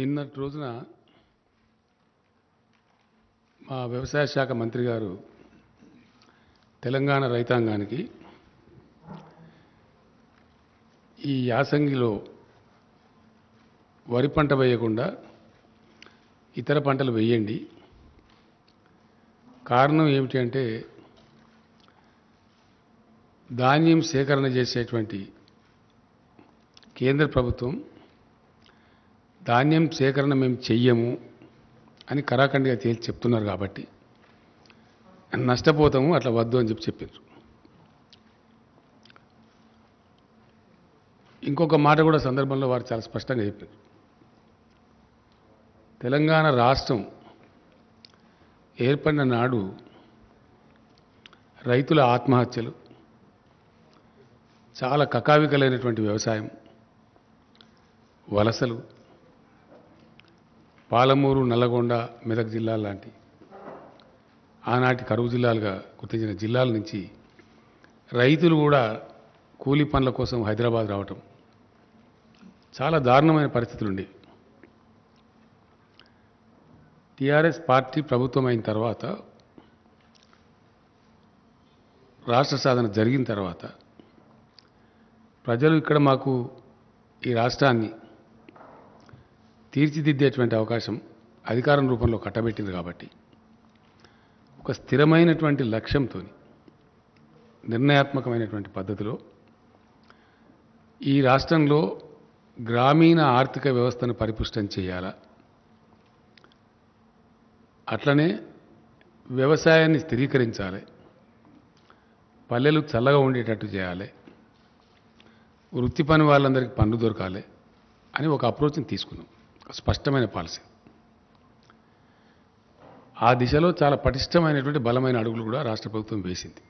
నిన్నటి రోజున మా వ్యవసాయ శాఖ మంత్రి గారు తెలంగాణ రైతాంగానికి ఈ యాసంగిలో వరి పంట వేయకుండా ఇతర పంటలు వేయండి. కారణం ఏమిటి అంటే ధాన్యం సేకరణ చేసేటువంటి కేంద్ర ప్రభుత్వం ధాన్యం సేకరణ మేము చెయ్యము అని కరాఖండిగా తేల్చి చెప్తున్నారు కాబట్టి నష్టపోతాము, అట్లా వద్దు అని చెప్పారు. ఇంకొక మాట కూడా సందర్భంలో వారు చాలా స్పష్టంగా చెప్పారు. తెలంగాణ రాష్ట్రం ఏర్పడిన నాడు రైతుల ఆత్మహత్యలు, చాలా కకావికలైనటువంటి వ్యవసాయం, వలసలు, పాలమూరు, నల్లగొండ, మెదక్ జిల్లాల లాంటి ఆనాటి కరువు జిల్లాలుగా గుర్తించిన జిల్లాల నుంచి రైతులు కూడా కూలీ పనుల కోసం హైదరాబాద్ రావటం చాలా దారుణమైన పరిస్థితులు ఉండేవి. టీఆర్ఎస్ పార్టీ ప్రభుత్వం అయిన తర్వాత, రాష్ట్ర సాధన జరిగిన తర్వాత ప్రజలు ఇక్కడ మాకు ఈ రాష్ట్రాన్ని తీర్చిదిద్దేటువంటి అవకాశం అధికారం రూపంలో కట్టబెట్టింది కాబట్టి ఒక స్థిరమైనటువంటి లక్ష్యంతో నిర్ణయాత్మకమైనటువంటి పద్ధతిలో ఈ రాష్ట్రంలో గ్రామీణ ఆర్థిక వ్యవస్థను పరిపుష్టం చేయాలా, అట్లనే వ్యవసాయాన్ని స్థిరీకరించాలి, పల్లెలు చల్లగా ఉండేటట్టు చేయాలి, వృత్తి పని వాళ్ళందరికీ పనులు దొరకాలి అని ఒక అప్రోచ్ని తీసుకున్నాం. స్పష్టమైన పాలసీ. ఆ దిశలో చాలా పటిష్టమైనటువంటి బలమైన అడుగులు కూడా రాష్ట్ర ప్రభుత్వం వేసింది.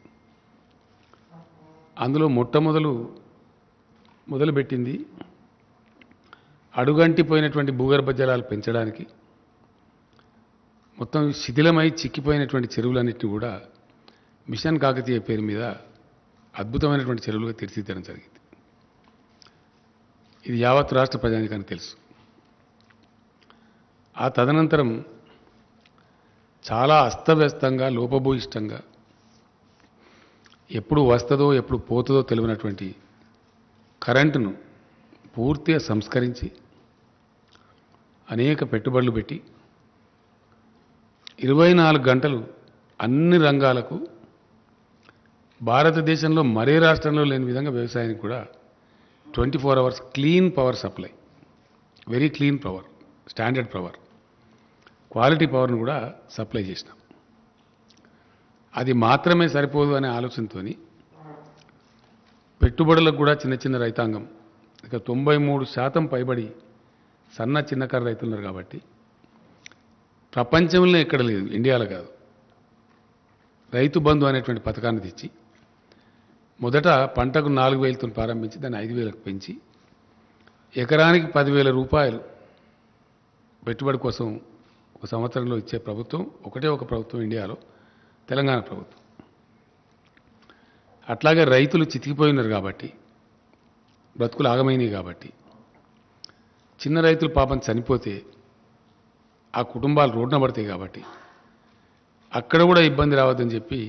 అందులో మొదలుపెట్టింది అడుగంటిపోయినటువంటి భూగర్భ జలాలు పెంచడానికి, మొత్తం శిథిలమై చిక్కిపోయినటువంటి చెరువులన్నింటినీ కూడా మిషన్ కాకతీయ పేరు మీద అద్భుతమైనటువంటి చెరువులుగా తీర్చిదిద్దడం జరిగింది. ఇది యావత్ రాష్ట్ర ప్రజానికానికి తెలుసు. ఆ తదనంతరం చాలా అస్తవ్యస్తంగా, లోపభూయిష్టంగా, ఎప్పుడు వస్తుందో ఎప్పుడు పోతుందో తెలియనటువంటి కరెంటును పూర్తిగా సంస్కరించి అనేక పెట్టుబడులు పెట్టి 24 గంటలు అన్ని రంగాలకు భారతదేశంలో మరే రాష్ట్రంలో లేని విధంగా వ్యవసాయానికి కూడా 24 hours clean power supply, very clean power, standard power, quality పవర్ను కూడా సప్లై చేసినాం. అది మాత్రమే సరిపోదు అనే ఆలోచనతో పెట్టుబడులకు కూడా చిన్న చిన్న రైతాంగం, ఇక 93% పైబడి సన్న చిన్నకారు రైతులు ఉన్నారు కాబట్టి ప్రపంచంలో ఎక్కడ లేదు, ఇండియాలో కాదు, రైతు బంధు అనేటువంటి పథకాన్ని తెచ్చి మొదట పంటకు 4,000తో ప్రారంభించి దాన్ని 5,000కు పెంచి ఎకరానికి 10,000 రూపాయలు పెట్టుబడి కోసం ఒక సంవత్సరంలో ఇచ్చే ప్రభుత్వం ఒకటే ఒక ప్రభుత్వం ఇండియాలో, తెలంగాణ ప్రభుత్వం. అట్లాగే రైతులు చితికిపోయినారు కాబట్టి, బ్రతుకులు ఆగమైనవి కాబట్టి, చిన్న రైతులు పాపం చనిపోతే ఆ కుటుంబాలు రోడ్డున పడతాయి కాబట్టి అక్కడ కూడా ఇబ్బంది రావద్దని చెప్పి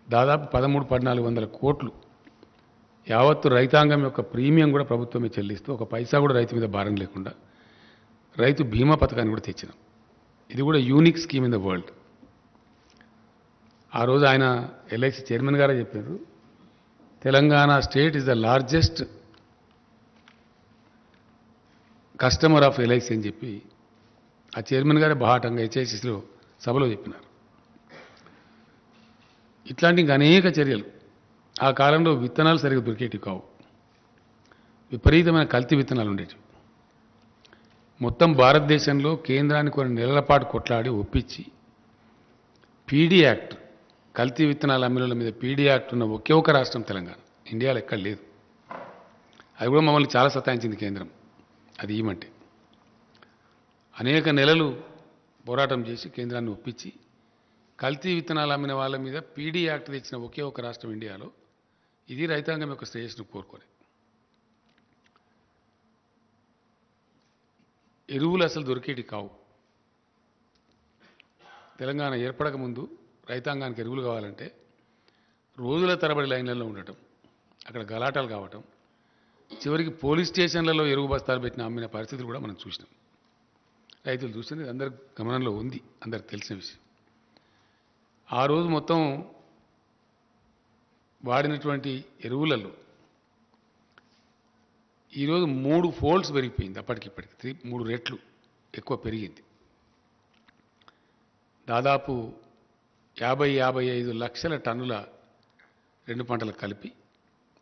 దాదాపు 1300-1400 కోట్లు యావత్తు రైతాంగం యొక్క ప్రీమియం కూడా ప్రభుత్వమే చెల్లిస్తూ ఒక పైసా కూడా రైతు మీద భారం లేకుండా రైతు బీమా పథకాన్ని కూడా తెచ్చినాం. ఇది కూడా unique scheme in the world. ఆ రోజు ఆయన ఎల్ఐసి చైర్మన్ గారే చెప్పారు, Telangana state is the largest customer of LIC అని చెప్పి ఆ చైర్మన్ గారే బాహాటంగా హెచ్ఐసిలో సభలో చెప్పినారు. ఇట్లాంటి ఇంకా అనేక చర్యలు. ఆ కాలంలో విత్తనాలు సరిగ్గా దొరికేటివి కావు, విపరీతమైన కల్తీ విత్తనాలు ఉండేటివి. మొత్తం భారతదేశంలో కేంద్రాన్ని కొన్ని నెలల పాటు కొట్లాడి ఒప్పించి పీడీ యాక్ట్, కల్తీ విత్తనాల అమ్మిల మీద పీడీ యాక్ట్ ఉన్న ఒకే ఒక రాష్ట్రం తెలంగాణ, ఇండియాలో ఎక్కడ లేదు. అది కూడా మమ్మల్ని చాలా సతాయించింది కేంద్రం, అది ఏమంటే అనేక నెలలు పోరాటం చేసి కేంద్రాన్ని ఒప్పించి కల్తీ విత్తనాలు అమ్మిన వాళ్ళ మీద పీడీ యాక్ట్ తెచ్చిన ఒకే ఒక రాష్ట్రం ఇండియాలో. ఇది రైతాంగం యొక్క శ్రేయస్సును కోరుకోలేదు. ఎరువులు అసలు దొరికేటి కావు. తెలంగాణ ఏర్పడక ముందు రైతాంగానికి ఎరువులు కావాలంటే రోజుల తరబడి లైన్లలో ఉండటం, అక్కడ గలాటాలు కావటం, చివరికి పోలీస్ స్టేషన్లలో ఎరువు బస్తాలు పెట్టిన అమ్మిన పరిస్థితులు కూడా మనం చూసినాం. రైతులు చూసినది అందరి గమనంలో ఉంది, అందరికి తెలిసిన విషయం. ఆ రోజు మొత్తం వాడినటువంటి ఎరువులలో ఈరోజు 3 ఫోల్డ్స్ పెరిగిపోయింది. అప్పటికిప్పటికి 3 రెట్లు ఎక్కువ పెరిగింది. దాదాపు 50-55 లక్షల టన్నుల 2 పంటలకు కలిపి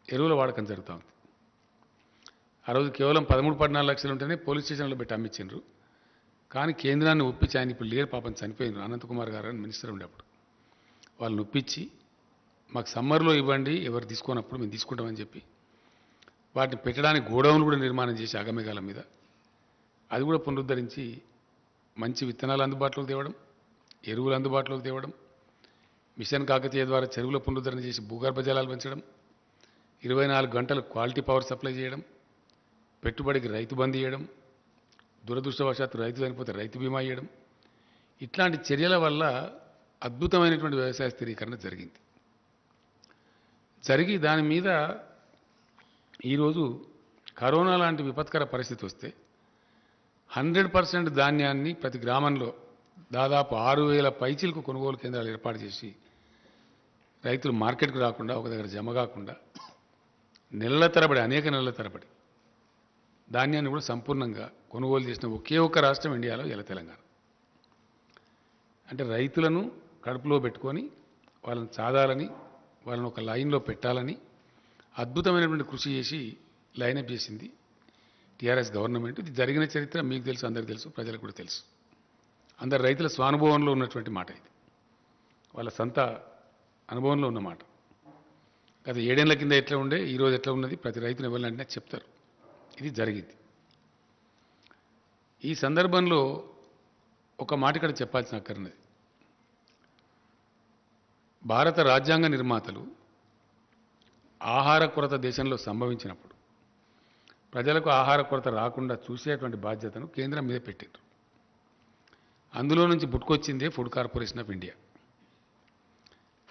ఎరువుల వాడకం జరుగుతూ ఉంది. ఆ రోజు కేవలం 13-14 లక్షలు ఉంటేనే పోలీస్ స్టేషన్లో పెట్టి అమ్మించారు. కానీ కేంద్రాన్ని ఒప్పించి, ఆయన ఇప్పుడు లేరు పాపం, చనిపోయినారు, అనంతకుమార్ గారు అని మినిస్టర్ ఉండేప్పుడు, వాళ్ళని ఒప్పించి మాకు సమ్మర్లో ఇవ్వండి, ఎవరు తీసుకున్నప్పుడు మేము తీసుకుంటామని చెప్పి వాటిని పెట్టడానికి గోడౌన్లు కూడా నిర్మాణం చేసి అగమేఘాల మీద అది కూడా పునరుద్ధరించి మంచి విత్తనాలు అందుబాటులోకి తేవడం, ఎరువులు అందుబాటులోకి తేవడం, మిషన్ కాకతీయ ద్వారా చెరువుల పునరుద్ధరణ చేసి భూగర్భ జలాలు పెంచడం, 24 గంటలు క్వాలిటీ పవర్ సప్లై చేయడం, పెట్టుబడికి రైతు బంద్ చేయడం, దురదృష్టవశాత్తు రైతు చనిపోతే రైతు బీమా ఇవ్వడం, ఇట్లాంటి చర్యల వల్ల అద్భుతమైనటువంటి వ్యవసాయ స్థిరీకరణ జరిగి దాని మీద ఈరోజు కరోనా లాంటి విపత్కర పరిస్థితి వస్తే 100% ధాన్యాన్ని ప్రతి గ్రామంలో దాదాపు 6,000 పైచీలకు కొనుగోలు కేంద్రాలు ఏర్పాటు చేసి రైతులు మార్కెట్కు రాకుండా ఒక దగ్గర జమ కాకుండా నెలల తరబడి, అనేక నెలల తరబడి ధాన్యాన్ని కూడా సంపూర్ణంగా కొనుగోలు చేసిన ఒకే ఒక్క రాష్ట్రం ఇండియాలో ఇలా తెలంగాణ. అంటే రైతులను కడుపులో పెట్టుకొని వాళ్ళని చాదాలని, వాళ్ళని ఒక లైన్లో పెట్టాలని అద్భుతమైనటువంటి కృషి చేసి లైనప్ చేసింది టీఆర్ఎస్ గవర్నమెంట్. ఇది జరిగిన చరిత్ర మీకు తెలుసు, అందరికీ తెలుసు, ప్రజలకు కూడా తెలుసు. అందరు రైతుల స్వానుభవంలో ఉన్నటువంటి మాట ఇది, వాళ్ళ సొంత అనుభవంలో ఉన్న మాట. గత 7 ఏళ్ల కింద ఎట్లా ఉండే, ఈరోజు ఎట్లా ఉన్నది ప్రతి రైతుని ఎవరినంటే చెప్తారు. ఇది జరిగింది. ఈ సందర్భంలో ఒక మాట ఇక్కడ చెప్పాల్సిన అక్కర్నది. భారత రాజ్యాంగ నిర్మాతలు ఆహార కొరత దేశంలో సంభవించినప్పుడు ప్రజలకు ఆహార కొరత రాకుండా చూసేటువంటి బాధ్యతను కేంద్రం మీద పెట్టారు. అందులో నుంచి పుట్టుకొచ్చిందే food corporation of India.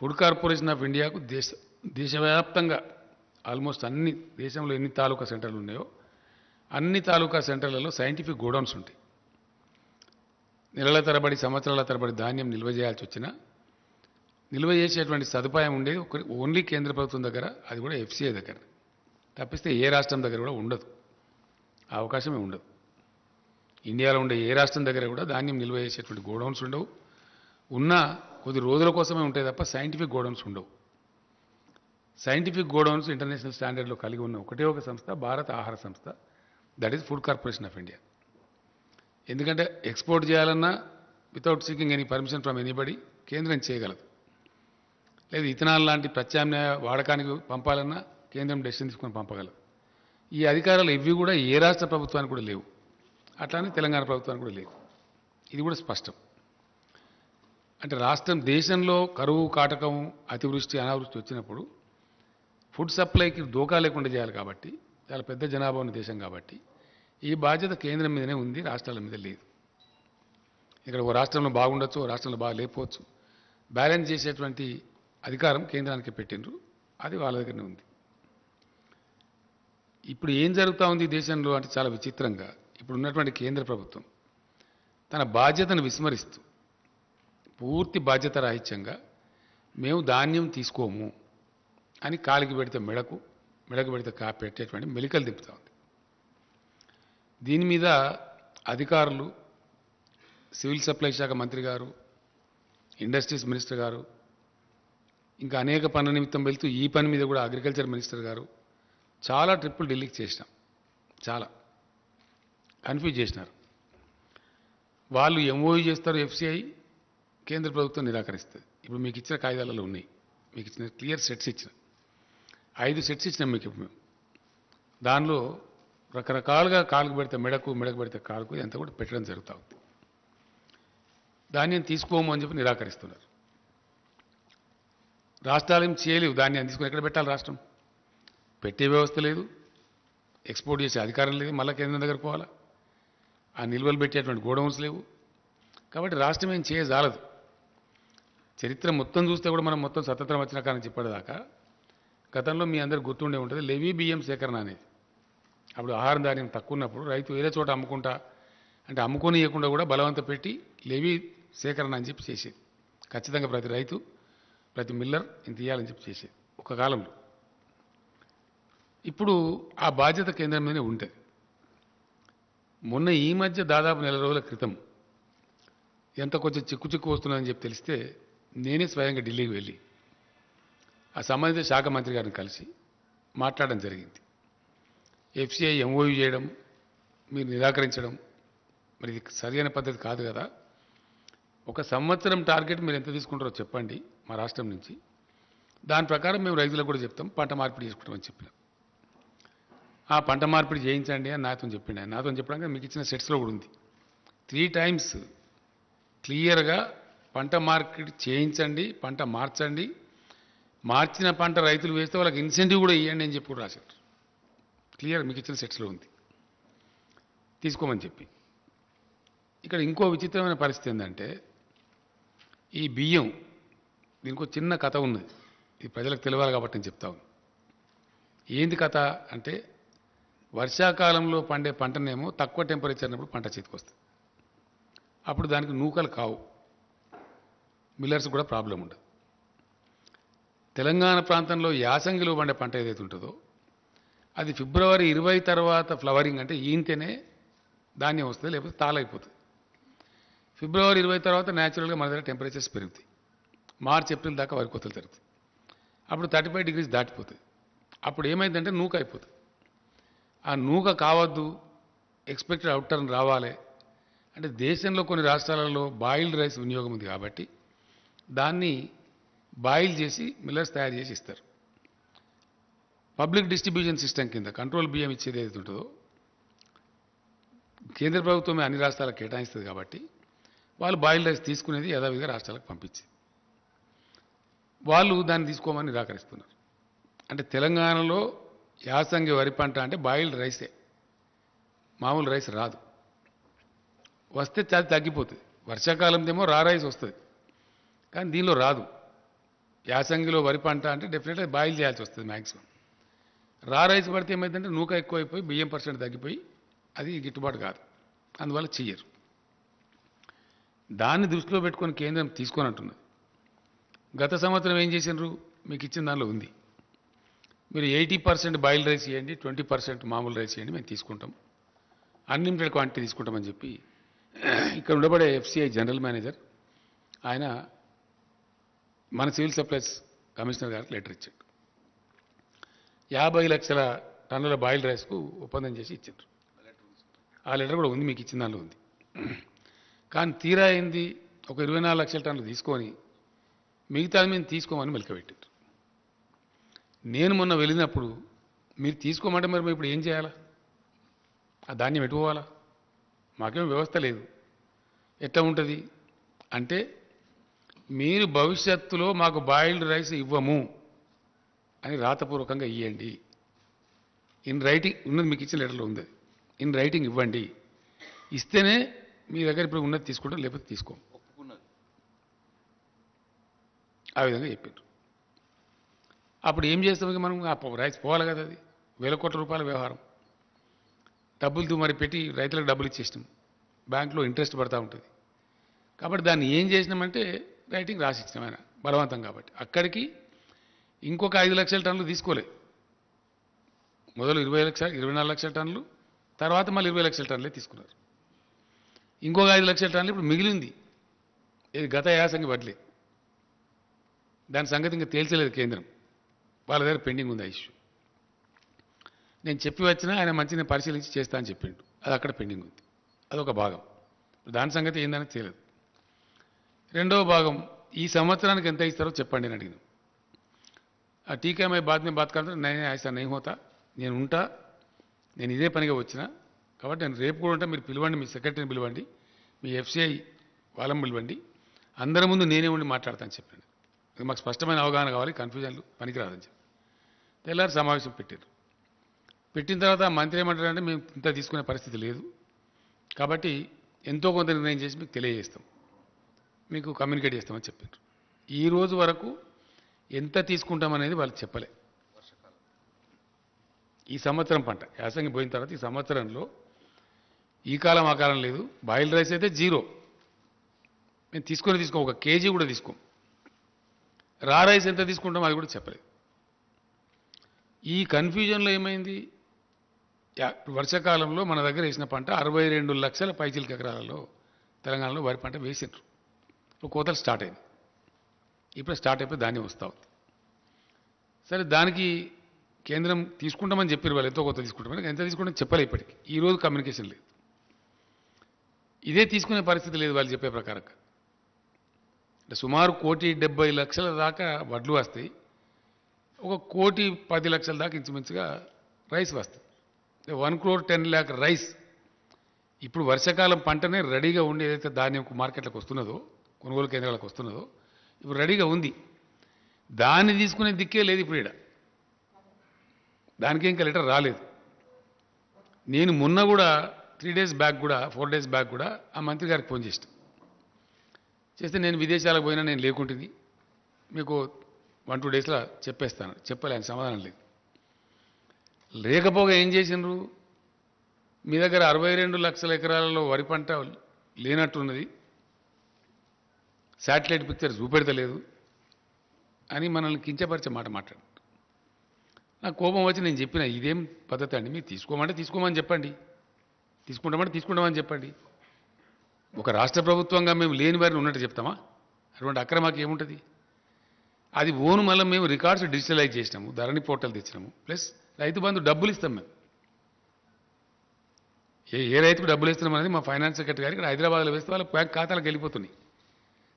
Food corporation of ఇండియాకు దేశవ్యాప్తంగా ఆల్మోస్ట్ అన్ని, దేశంలో ఎన్ని తాలూకా సెంటర్లు ఉన్నాయో అన్ని తాలూకా సెంటర్లలో సైంటిఫిక్ గోడౌన్స్ ఉంటాయి. నెలల తరబడి, సంవత్సరాల తరబడి ధాన్యం నిల్వ చేయాల్సి వచ్చినా నిల్వ చేసేటువంటి సదుపాయం ఉండేది ఓన్లీ కేంద్ర ప్రభుత్వం దగ్గర, అది కూడా ఎఫ్సీఐ దగ్గర. తప్పిస్తే ఏ రాష్ట్రం దగ్గర కూడా ఉండదు, ఆ అవకాశమే ఉండదు. ఇండియాలో ఉండే ఏ రాష్ట్రం దగ్గర కూడా ధాన్యం నిల్వ చేసేటువంటి గోడౌన్స్ ఉండవు. ఉన్నా కొద్ది రోజుల కోసమే ఉంటాయి తప్ప సైంటిఫిక్ గోడౌన్స్ ఉండవు. సైంటిఫిక్ గోడౌన్స్ ఇంటర్నేషనల్ స్టాండర్డ్లో కలిగి ఉన్న ఒకటే ఒక సంస్థ భారత ఆహార సంస్థ, that is food corporation of India. ఎందుకంటే ఎక్స్పోర్ట్ చేయాలన్నా without seeking any permission from anybody కేంద్రం చేయగలదు. లేదు ఇథనాల్ లాంటి ప్రత్యామ్నాయ వాడకానికి పంపాలన్నా కేంద్రం డెసిషన్ తీసుకొని పంపగలదు. ఈ అధికారాలు ఇవి కూడా ఏ రాష్ట్ర ప్రభుత్వానికి కూడా లేవు, అట్లానే తెలంగాణ ప్రభుత్వానికి కూడా లేవు. ఇది కూడా స్పష్టం. అంటే రాష్ట్రం, దేశంలో కరువు కాటకం, అతివృష్టి, అనావృష్టి వచ్చినప్పుడు ఫుడ్ సప్లైకి దోకా లేకుండా చేయాలి కాబట్టి, చాలా పెద్ద జనాభా ఉన్న దేశం కాబట్టి ఈ బాధ్యత కేంద్రం మీదనే ఉంది, రాష్ట్రాల మీద లేదు. ఇక్కడ ఓ రాష్ట్రంలో బాగుండొచ్చు, ఓ రాష్ట్రంలో బాగా లేకపోవచ్చు. బ్యాలెన్స్ చేసేటువంటి అధికారం కేంద్రానికి పెట్టిండ్రు, అది వాళ్ళ దగ్గరనే ఉంది. ఇప్పుడు ఏం జరుగుతూ ఉంది దేశంలో అంటే చాలా విచిత్రంగా, ఇప్పుడు ఉన్నటువంటి కేంద్ర ప్రభుత్వం తన బాధ్యతను విస్మరిస్తూ పూర్తి బాధ్యత రాహిత్యంగా మేము ధాన్యం తీసుకోము అని కాలికి పెడితే మెడకు పెడితే పెట్టేటువంటి మెలికలు దింపుతూ ఉంది. దీని మీద అధికారులు, సివిల్ సప్లై శాఖ మంత్రి గారు, ఇండస్ట్రీస్ మినిస్టర్ గారు, ఇంకా అనేక పనుల నిమిత్తం వెళ్తూ ఈ పని మీద కూడా అగ్రికల్చర్ మినిస్టర్ గారు చాలా ట్రిప్పులు ఢిల్లీకి చేసినాం, చాలా కన్ఫ్యూజ్ చేసినారు. వాళ్ళు ఎంఓయూ చేస్తారు, ఎఫ్సిఐ, కేంద్ర ప్రభుత్వం నిరాకరిస్తుంది. ఇప్పుడు మీకు ఇచ్చిన కాగితాలలో ఉన్నాయి, మీకు ఇచ్చిన క్లియర్ సెట్స్ ఇచ్చిన 5 సెట్స్ ఇచ్చినాం మీకు. ఇప్పుడు మేము దానిలో రకరకాలుగా కాలుకు పెడితే మెడకు పెడితే కాలుకు ఎంత కూడా పెట్టడం జరుగుతూ ఉంది. ధాన్యం తీసుకోము అని చెప్పి నిరాకరిస్తున్నారు. రాష్ట్రాలు ఏం చేయలేవు, ధాన్యాన్ని తీసుకుని ఎక్కడ పెట్టాలి? రాష్ట్రం పెట్టే వ్యవస్థ లేదు, ఎక్స్పోర్ట్ చేసే అధికారం లేదు, మళ్ళీ కేంద్రం దగ్గర పోవాలా. ఆ నిల్వలు పెట్టేటువంటి గోడౌన్స్ లేవు. కాబట్టి రాష్ట్రం ఏం చేయజాలదు. చరిత్ర మొత్తం చూస్తే కూడా మనం మొత్తం స్వతంత్రం వచ్చిన కానీ చెప్పేదాకా గతంలో మీ అందరికి గుర్తుండే ఉంటుంది లెవీ బియ్యం సేకరణ అనేది. అప్పుడు ఆహారం ధాన్యం తక్కువ ఉన్నప్పుడు రైతు ఏదో చోట అమ్ముకుంటా అంటే అమ్ముకొని ఇవ్వకుండా కూడా బలవంత పెట్టి లెవీ సేకరణ అని చెప్పి చేసేది. ఖచ్చితంగా ప్రతి రైతు ప్రతి మిల్లర్ ఇంత ఇవ్వాలని చెప్పి చేసేది ఒక కాలంలో. ఇప్పుడు ఆ బాధ్యత కేంద్రం మీదనే ఉంటుంది. మొన్న ఈ మధ్య దాదాపు నెల రోజుల క్రితం ఎంత కొంచెం చిక్కు వస్తున్నదని చెప్పి తెలిస్తే నేనే స్వయంగా ఢిల్లీకి వెళ్ళి ఆ సంబంధిత శాఖ మంత్రి గారిని కలిసి మాట్లాడడం జరిగింది. ఎఫ్సిఐ ఎంఓయూ చేయడం మీరు నిరాకరించడం మరి ఇది సరైన పద్ధతి కాదు కదా. ఒక సంవత్సరం టార్గెట్ మీరు ఎంత తీసుకుంటారో చెప్పండి మా రాష్ట్రం నుంచి, దాని ప్రకారం మేము రైతులకు కూడా చెప్తాం పంట మార్పిడి చేసుకుంటామని చెప్పినాం. ఆ పంట మార్పిడి చేయించండి అని నాతో చెప్పిండు. ఆయన నాతో చెప్పడానికి మీకు ఇచ్చిన సెట్స్లో కూడా ఉంది. 3 times క్లియర్గా పంట మార్పిడి చేయించండి, పంట మార్చండి, మార్చిన పంట రైతులు వేస్తే వాళ్ళకి ఇన్సెంటివ్ కూడా ఇవ్వండి అని చెప్పి కూడా రాశారు. క్లియర్ మీకు ఇచ్చిన సెట్స్లో ఉంది, తీసుకోమని చెప్పి. ఇక్కడ ఇంకో విచిత్రమైన పరిస్థితి ఏంటంటే ఈ బియ్యం దీనికి ఒక చిన్న కథ ఉన్నది. ఇది ప్రజలకు తెలియాలి కాబట్టి నేను చెప్తా ఉన్నాను. ఏంది కథ అంటే వర్షాకాలంలో పండే పంటనేమో తక్కువ టెంపరేచర్ ఉన్నప్పుడు పంట చేతికి వస్తుంది. అప్పుడు దానికి నూకలు కావు, మిల్లర్స్ కూడా ప్రాబ్లం ఉండదు. తెలంగాణ ప్రాంతంలో యాసంగిలో పండే పంట ఏదైతే ఉంటుందో అది ఫిబ్రవరి 20 తర్వాత ఫ్లవరింగ్ అంటే ఈంతేనే ధాన్యం వస్తుంది, లేకపోతే తాళైపోతుంది. ఫిబ్రవరి 20 తర్వాత న్యాచురల్గా మన దగ్గర టెంపరేచర్స్ పెరుగుతాయి. మార్చ్ ఏప్రిల్ దాకా వరి కోతలు జరుగుతాయి. అప్పుడు 35 degrees దాటిపోతుంది. అప్పుడు ఏమైందంటే నూక అయిపోతుంది. ఆ నూక కావద్దు, ఎక్స్పెక్టెడ్ అవుట్ టర్న్ రావాలి అంటే దేశంలో కొన్ని రాష్ట్రాలలో బాయిల్డ్ రైస్ వినియోగం ఉంది కాబట్టి దాన్ని బాయిల్ చేసి మిల్లర్స్ తయారు చేసి ఇస్తారు. పబ్లిక్ డిస్ట్రిబ్యూషన్ సిస్టమ్ కింద కంట్రోల్ బియ్యం ఇచ్చేది ఏదైతే ఉంటుందో కేంద్ర ప్రభుత్వమే అన్ని రాష్ట్రాలకు కేటాయిస్తుంది కాబట్టి వాళ్ళు బాయిల్డ్ రైస్ తీసుకునేది యథావిధిగా రాష్ట్రాలకు పంపించి వాళ్ళు దాన్ని తీసుకోమని నిరాకరిస్తున్నారు. అంటే తెలంగాణలో యాసంగి వరి పంట అంటే బాయిల్డ్ రైసే, మామూలు రైస్ రాదు. వస్తే చాలా తగ్గిపోతుంది. వర్షాకాలందేమో రా రైస్ వస్తుంది, కానీ దీనిలో రాదు. యాసంగిలో వరి పంట అంటే డెఫినెట్గా బాయిల్ చేయాల్సి వస్తుంది మ్యాక్సిమం. రా రైస్ పడితే ఏమైందంటే నూక ఎక్కువైపోయి బియ్యం పర్సెంట్ తగ్గిపోయి అది గిట్టుబాటు కాదు, అందువల్ల చెయ్యరు. దాన్ని దృష్టిలో పెట్టుకొని కేంద్రం తీసుకొని అంటున్నది. గత సంవత్సరం ఏం చేసినారు మీకు ఇచ్చిన దానిలో ఉంది, మీరు 80% బాయిల్డ్ రైస్ ఇవ్వండి, 20% మామూలు రైస్ ఇవ్వండి, మేము తీసుకుంటాం, అన్లిమిటెడ్ క్వాంటిటీ తీసుకుంటామని చెప్పి ఇక్కడ ఉండబడే ఎఫ్సిఐ జనరల్ మేనేజర్ ఆయన మన సివిల్ సప్లైస్ కమిషనర్ గారికి లెటర్ ఇచ్చాడు. 50 లక్షల టన్నుల బాయిల్డ్ రైస్కు ఒప్పందం చేసి ఇచ్చారు. ఆ లెటర్ కూడా ఉంది, మీకు ఇచ్చిన దానిలో ఉంది. కానీ తీరా అయింది ఒక 24 లక్షల టన్నులు తీసుకొని మిగతాది మేము తీసుకోమని మెలకబెట్టారు. నేను మొన్న వెళ్ళినప్పుడు మీరు తీసుకోమంటే మరి మేము ఇప్పుడు ఏం చేయాలా? ఆ ధాన్యం ఎటుపోవాలా? మాకేం వ్యవస్థ లేదు. ఎట్లా ఉంటుంది అంటే మీరు భవిష్యత్తులో మాకు బాయిల్డ్ రైస్ ఇవ్వము అని రాతపూర్వకంగా ఇవ్వండి, ఇన్ రైటింగ్ ఉన్నది, మీకు ఇచ్చిన లెటర్లో ఉంది, ఇన్ రైటింగ్ ఇవ్వండి, ఇస్తేనే మీ దగ్గర ఇప్పుడు ఉన్నది తీసుకుంటాం, లేకపోతే తీసుకోం. ఆ విధంగా చెప్పారు. అప్పుడు ఏం చేస్తాం మనం? ఆ రైస్ పోవాలి కదా, అది వేల కోట్ల రూపాయల వ్యవహారం. డబ్బులు మరి పెట్టి రైతులకు డబ్బులు ఇచ్చేసినాం, బ్యాంకులో ఇంట్రెస్ట్ పడతా ఉంటుంది. కాబట్టి దాన్ని ఏం చేసినామంటే రైటింగ్ రాసి ఇచ్చినాం ఆయన బలవంతం. కాబట్టి అక్కడికి ఇంకొక 5 లక్షల టన్నులు తీసుకోలే. మొదలు 24 లక్షల టన్నులు, తర్వాత మళ్ళీ 20 లక్షల టన్నులే తీసుకున్నారు. ఇంకొక 5 లక్షల టన్నులు ఇప్పుడు మిగిలింది. ఇది గత యాసంగి బదిలీ. దాని సంగతి ఇంకా తేల్చలేదు కేంద్రం, వాళ్ళ దగ్గర పెండింగ్ ఉంది ఆ ఇష్యూ. నేను చెప్పి వచ్చినా ఆయన మంచిగా పరిశీలించి చేస్తా అని చెప్పిండు, అది అక్కడ పెండింగ్ ఉంది. అదొక భాగం. దాని సంగతి ఏందని తెలియదు. రెండవ భాగం, ఈ సంవత్సరానికి ఎంత ఇస్తారో చెప్పండి అని అడిగినాం. ఆ టీకా మై బాత్ మే బాత్ కాదు, నేనే ఐసా నహీ హోతా, నేను ఉంటా, నేను ఇదే పనిగా వచ్చిన కాబట్టి నేను రేపు కూడా ఉంటా, మీరు పిలవండి, మీ సెక్రటరీని పిలవండి, మీ ఎఫ్సిఐ వాళ్ళని పిలవండి, అందరి ముందు నేనే ఉండి మాట్లాడతాను చెప్పండి. మాకు స్పష్టమైన అవగాహన కావాలి, కన్ఫ్యూజన్లు పనికిరాదని చెప్పి తెల్లారి సమావేశం పెట్టారు. పెట్టిన తర్వాత మంత్రి ఏమంటారంటే మేము ఇంత తీసుకునే పరిస్థితి లేదు, కాబట్టి ఎంతో కొంత నిర్ణయం చేసి మీకు తెలియజేస్తాం, మీకు కమ్యూనికేట్ చేస్తామని చెప్పారు. ఈ రోజు వరకు ఎంత తీసుకుంటామనేది వాళ్ళు చెప్పలే. ఈ సంవత్సరం పంట యాసంగి పోయిన తర్వాత ఈ సంవత్సరంలో ఈ కాలం ఆ కాలం లేదు. బాయిల్ రైస్ అయితే జీరో, మేము తీసుకోం, ఒక కేజీ కూడా తీసుకోం. రా రైస్ ఎంత తీసుకుంటాం అది కూడా చెప్పలేదు. ఈ కన్ఫ్యూజన్లో ఏమైంది, వర్షాకాలంలో మన దగ్గర వేసిన పంట 62 లక్షల పైచిలక ఎకరాలలో తెలంగాణలో వరి పంట వేసిండ్రు. ఇప్పుడు కోతలు స్టార్ట్ అయింది, ఇప్పుడు స్టార్ట్ అయిపోయి ధాన్యం వస్తూ ఉంది. సరే, దానికి కేంద్రం తీసుకుంటామని చెప్పారు, వాళ్ళు ఎంతో కొత్త తీసుకుంటామని. ఎంత తీసుకుంటామని చెప్పలే. ఇప్పటికి ఈరోజు కమ్యూనికేషన్ లేదు, ఇదే తీసుకునే పరిస్థితి లేదు వాళ్ళు చెప్పే ప్రకారంగా. అంటే సుమారు 1,70,00,000 దాకా వడ్లు వస్తాయి, 1,10,00,000 దాకా ఇంచుమించుగా రైస్ వస్తుంది. 1,10,00,000 రైస్ ఇప్పుడు వర్షాకాలం పంటనే రెడీగా ఉండి ఏదైతే ధాన్యం మార్కెట్లకు వస్తున్నదో, కొనుగోలు కేంద్రాలకు వస్తున్నదో, ఇప్పుడు రెడీగా ఉంది. దాన్ని తీసుకునే దిక్కే లేదు ఇప్పుడు ఇక్కడ, దానికి ఇంకా లెటర్ రాలేదు. నేను మొన్న కూడా 3 days బ్యాక్ కూడా 4 days బ్యాక్ కూడా ఆ మంత్రి గారికి ఫోన్ చేస్తే నేను విదేశాలకు పోయినా, నేను లేకుంటుంది, మీకు 1-2 daysలో చెప్పేస్తాను చెప్పలే, ఆయన సమాధానం లేదు. లేకపోగా ఏం చేసిండ్రు, మీ దగ్గర 62 లక్షల ఎకరాలలో వరి పంట లేనట్టున్నది, శాటిలైట్ పిక్చర్ చూపెడతలేదు అని మనల్ని కించపరిచే మాట మాట్లాడు. నాకు కోపం వచ్చి నేను చెప్పిన, ఇదేం పద్ధతి అండి, మీరు తీసుకోమంటే తీసుకోమని చెప్పండి, తీసుకుంటామంటే తీసుకుంటామని చెప్పండి. ఒక రాష్ట్ర ప్రభుత్వంగా మేము లేని వారిని ఉన్నట్టు చెప్తామా? అటువంటి అక్రమాకి ఏముంటుంది? అది ఓను మళ్ళీ మేము రికార్డ్స్ డిజిటలైజ్ చేసినాము, ధరణి పోర్టల్ తెచ్చినాము, ప్లస్ రైతు బంధు డబ్బులు ఇస్తాం మేము. ఏ రైతుకు డబ్బులు ఇస్తున్నాం అనేది మా ఫైనాన్స్ సెక్రటరీ గారికి ఇక్కడ హైదరాబాద్లో వేస్తే వాళ్ళ బ్యాంక్ ఖాతాలకు వెళ్ళిపోతున్నాయి.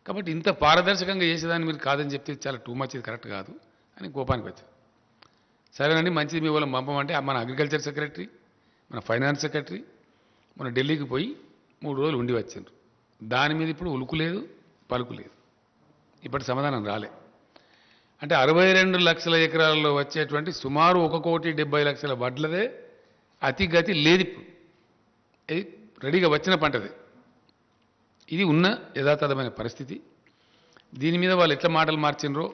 కాబట్టి ఇంత పారదర్శకంగా చేసేదాన్ని మీరు కాదని చెప్తే చాలా టూ మచ్, ఇది కరెక్ట్ కాదు అని కోపానికి వచ్చారు. సరేనండి, మంచిది, మీ వాళ్ళని పంపమంటే మన అగ్రికల్చర్ సెక్రటరీ, మన ఫైనాన్స్ సెక్రటరీ మన ఢిల్లీకి పోయి 3 రోజులు ఉండి వచ్చారు. దాని మీద ఇప్పుడు ఉలుకు లేదు, పలుకు లేదు, ఇప్పటి సమాధానం రాలే. అంటే 62 లక్షల ఎకరాల్లో వచ్చేటువంటి సుమారు 1,70,00,000 వడ్లదే అతిగతి లేదు ఇప్పుడు. ఇది రెడీగా వచ్చిన పంటది, ఇది ఉన్న యథాతథమైన పరిస్థితి. దీని మీద వాళ్ళు ఎట్లా మాటలు మార్చినరో,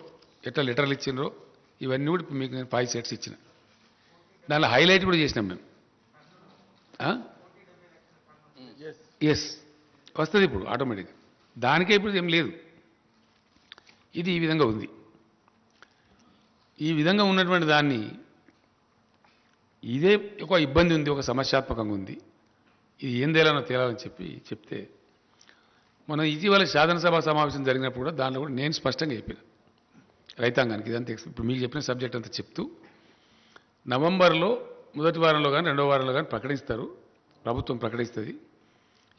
ఎట్లా లెటర్లు ఇచ్చినరో, ఇవన్నీ కూడా మీకు నేను 5 sets ఇచ్చిన. దానిలో హైలైట్ కూడా చేసినాం మేము. ఎస్, వస్తుంది ఇప్పుడు ఆటోమేటిక్గా, దానికే ఇప్పుడు ఏం లేదు. ఇది ఈ విధంగా ఉంది. ఈ విధంగా ఉన్నటువంటి దాన్ని, ఇదే ఒక ఇబ్బంది ఉంది, ఒక సమస్యాత్మకంగా ఉంది, ఇది ఏం తేలాలని చెప్తే మనం ఇటీవల శాసనసభ సమావేశం జరిగినప్పుడు కూడా దానిలో కూడా నేను స్పష్టంగా చెప్పిన రైతాంగానికి, ఇదంతా ఇప్పుడు మీకు చెప్పిన సబ్జెక్ట్ అంతా చెప్తూ, నవంబర్లో మొదటి వారంలో కానీ 2వ వారంలో కానీ ప్రకటిస్తారు, ప్రభుత్వం ప్రకటిస్తుంది,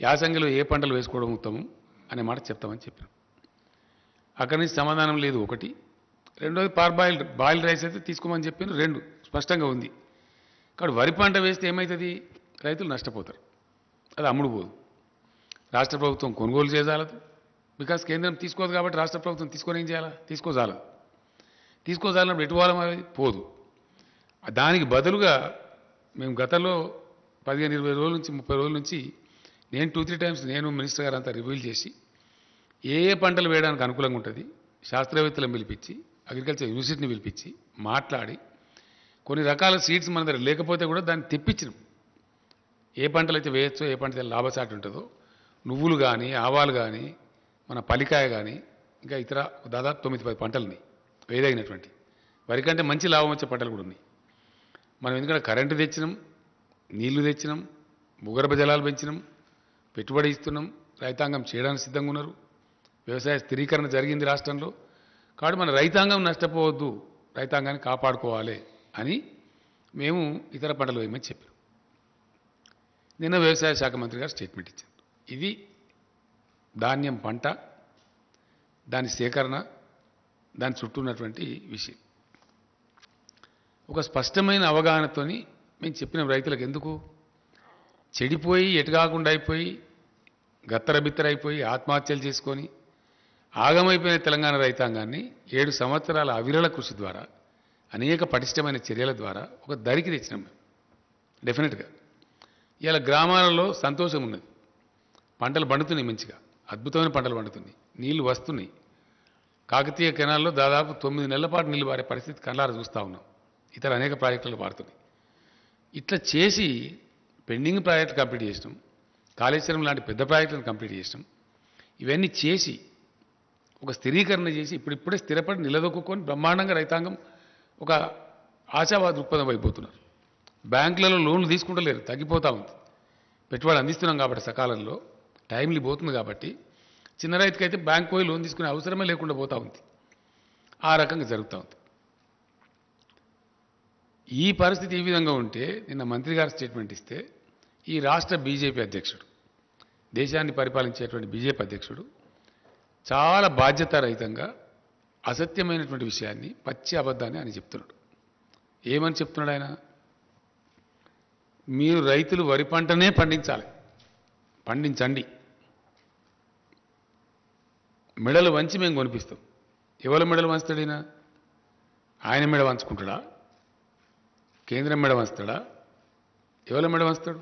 యాసంగిలో ఏ పంటలు వేసుకోవడం ఉత్తమం అనే మాట చెప్తామని చెప్పాను. అక్కడి నుంచి సమాధానం లేదు ఒకటి. రెండోది బాయిల్డ్ రైస్ అయితే తీసుకోమని చెప్పాను, 2 స్పష్టంగా ఉంది. కాబట్టి వరి పంట వేస్తే ఏమవుతుంది, రైతులు నష్టపోతారు, అది అమ్ముడు పోదు, రాష్ట్ర ప్రభుత్వం కొనుగోలు చేయజాలదు, బికాస్ కేంద్రం తీసుకోదు కాబట్టి రాష్ట్ర ప్రభుత్వం తీసుకొని ఏం చేయాలా, తీసుకోజాలన్నప్పుడు ఎటువాలం అనేది పోదు. దానికి బదులుగా మేము గతంలో 15-20 రోజుల నుంచి 30 రోజుల నుంచి నేను 2-3 times నేను మినిస్టర్ గారు అంతా రివ్యూలు చేసి ఏ పంటలు వేయడానికి అనుకూలంగా ఉంటుంది శాస్త్రవేత్తలను పిలిపించి, అగ్రికల్చర్ యూనివర్సిటీని పిలిపించి మాట్లాడి, కొన్ని రకాల సీడ్స్ మన దగ్గర లేకపోతే కూడా దాన్ని తెప్పించినాం. ఏ పంటలు అయితే వేయచ్చో, ఏ పంట లాభసాటి ఉంటుందో, నువ్వులు కానీ, ఆవాలు కానీ, మన పలికాయ కానీ, ఇంకా ఇతర దాదాపు 9-10 పంటలున్నాయి వేదగినటువంటి, వరి కంటే మంచి లాభం వచ్చే పంటలు కూడా ఉన్నాయి. మనం ఎందుకంటే కరెంటు తెచ్చినాం, నీళ్లు తెచ్చినాం, భూగర్భ జలాలు పెంచినాం, పెట్టుబడి ఇస్తున్నాం, రైతాంగం చేయడానికి సిద్ధంగా ఉన్నారు, వ్యవసాయ స్థిరీకరణ జరిగింది రాష్ట్రంలో. కాబట్టి మన రైతాంగం నష్టపోవద్దు, రైతాంగాన్ని కాపాడుకోవాలి అని మేము ఇతర పంటలు వేయమని చెప్పాం. నిన్న వ్యవసాయ శాఖ మంత్రి గారు స్టేట్మెంట్ ఇచ్చారు. ఇది ధాన్యం పంట, దాని సేకరణ, దాని చుట్టూ ఉన్నటువంటి విషయం ఒక స్పష్టమైన అవగాహనతోని మేము చెప్పిన రైతులకు ఎందుకు చెడిపోయి ఎటుకాకుండా అయిపోయి గత్తరబిత్తరైపోయి ఆత్మహత్యలు చేసుకొని ఆగమైపోయిన తెలంగాణ రైతాంగాన్ని 7 సంవత్సరాల అవిరళ కృషి ద్వారా, అనేక పటిష్టమైన చర్యల ద్వారా ఒక దరికి తెచ్చినాం మేము. డెఫినెట్గా ఇవాళ గ్రామాలలో సంతోషం ఉన్నది. పంటలు పండుతున్నాయి మంచిగా, అద్భుతమైన పంటలు పండుతున్నాయి, నీళ్లు వస్తున్నాయి. కాకతీయ కెనాల్లో దాదాపు 9 నెలల పాటు నీళ్లు పారే పరిస్థితి కళ్ళారా చూస్తూ ఉన్నాం. ఇతర అనేక ప్రాజెక్టులు పారుతున్నాయి. ఇట్లా చేసి పెండింగ్ ప్రాజెక్టులు కంప్లీట్ చేసినాం, కాళేశ్వరం లాంటి పెద్ద ప్రాజెక్టులను కంప్లీట్ చేసినాం. ఇవన్నీ చేసి ఒక స్థిరీకరణ చేసి ఇప్పుడిప్పుడే స్థిరపడి నిలదొక్కుని బ్రహ్మాండంగా రైతాంగం ఒక ఆశావాద దృక్పథం అయిపోతున్నారు. బ్యాంకులలో లోన్లు తీసుకుంటలేరు, తగ్గిపోతూ ఉంది. పెట్టుబడి అందిస్తున్నాం కాబట్టి సకాలంలో టైంలు పోతుంది కాబట్టి చిన్న రైతుకైతే బ్యాంక్ పోయి లోన్ తీసుకునే అవసరమే లేకుండా పోతూ ఉంది. ఆ రకంగా జరుగుతూ ఉంది. ఈ పరిస్థితి ఈ విధంగా ఉంటే నిన్న మంత్రి గారు స్టేట్మెంట్ ఇస్తే ఈ రాష్ట్ర బీజేపీ అధ్యక్షుడు, దేశాన్ని పరిపాలించేటువంటి బీజేపీ అధ్యక్షుడు చాలా బాధ్యతారహితంగా అసత్యమైనటువంటి విషయాన్ని, పచ్చి అబద్ధాన్ని ఆయన చెప్తున్నాడు. ఏమని చెప్తున్నాడు ఆయన? మీరు రైతులు వరి పంటనే పండించాలి, పండించండి, మెడలు వంచి మేము కొనిపిస్తాం. ఎవరి మెడలు వంచుతాడు ఈయన? ఆయన మెడ వంచుకుంటాడా? కేంద్రం మెడ వంచుతాడా? ఎవరి మెడ వంచుతాడు?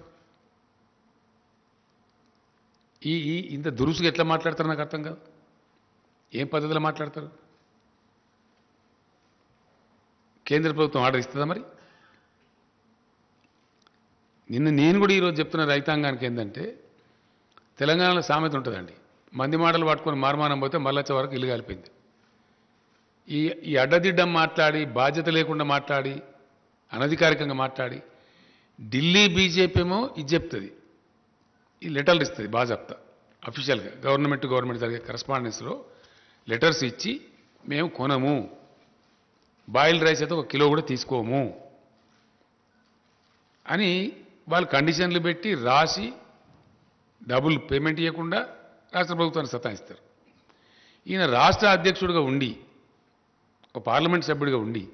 ఇంత దురుసుగా ఎట్లా మాట్లాడతారు నాకు అర్థం కాదు. ఏం పద్ధతిలో మాట్లాడతారు? కేంద్ర ప్రభుత్వం ఆర్డర్ ఇస్తుందా మరి? నేను కూడా ఈరోజు చెప్తున్న రైతాంగానికి ఏంటంటే, తెలంగాణలో సామెత ఉంటుందండి, మంది మాటలు పట్టుకొని మార్మానం పోతే మళ్ళొచ్చే వరకు ఇల్లు కాలిపోయింది. ఈ అడ్డదిడ్డం మాట్లాడి, బాధ్యత లేకుండా మాట్లాడి, అనధికారికంగా మాట్లాడి, ఢిల్లీ బీజేపీ ఏమో ఇది చెప్తుంది, ఈ లెటర్లు ఇస్తుంది బాజాప్తా అఫీషియల్గా, గవర్నమెంట్ జరిగే కరస్పాండెన్స్లో లెటర్స్ ఇచ్చి మేము కొనము, బాయిల్డ్ రైస్ అయితే 1 కిలో కూడా తీసుకోము అని వాళ్ళు కండిషన్లు పెట్టి రాసి డబుల్ పేమెంట్ ఇవ్వకుండా రాష్ట్ర ప్రభుత్వాన్ని సతాయిస్తారు. ఈయన రాష్ట్ర అధ్యక్షుడిగా ఉండి, ఒక పార్లమెంట్ సభ్యుడిగా ఉండి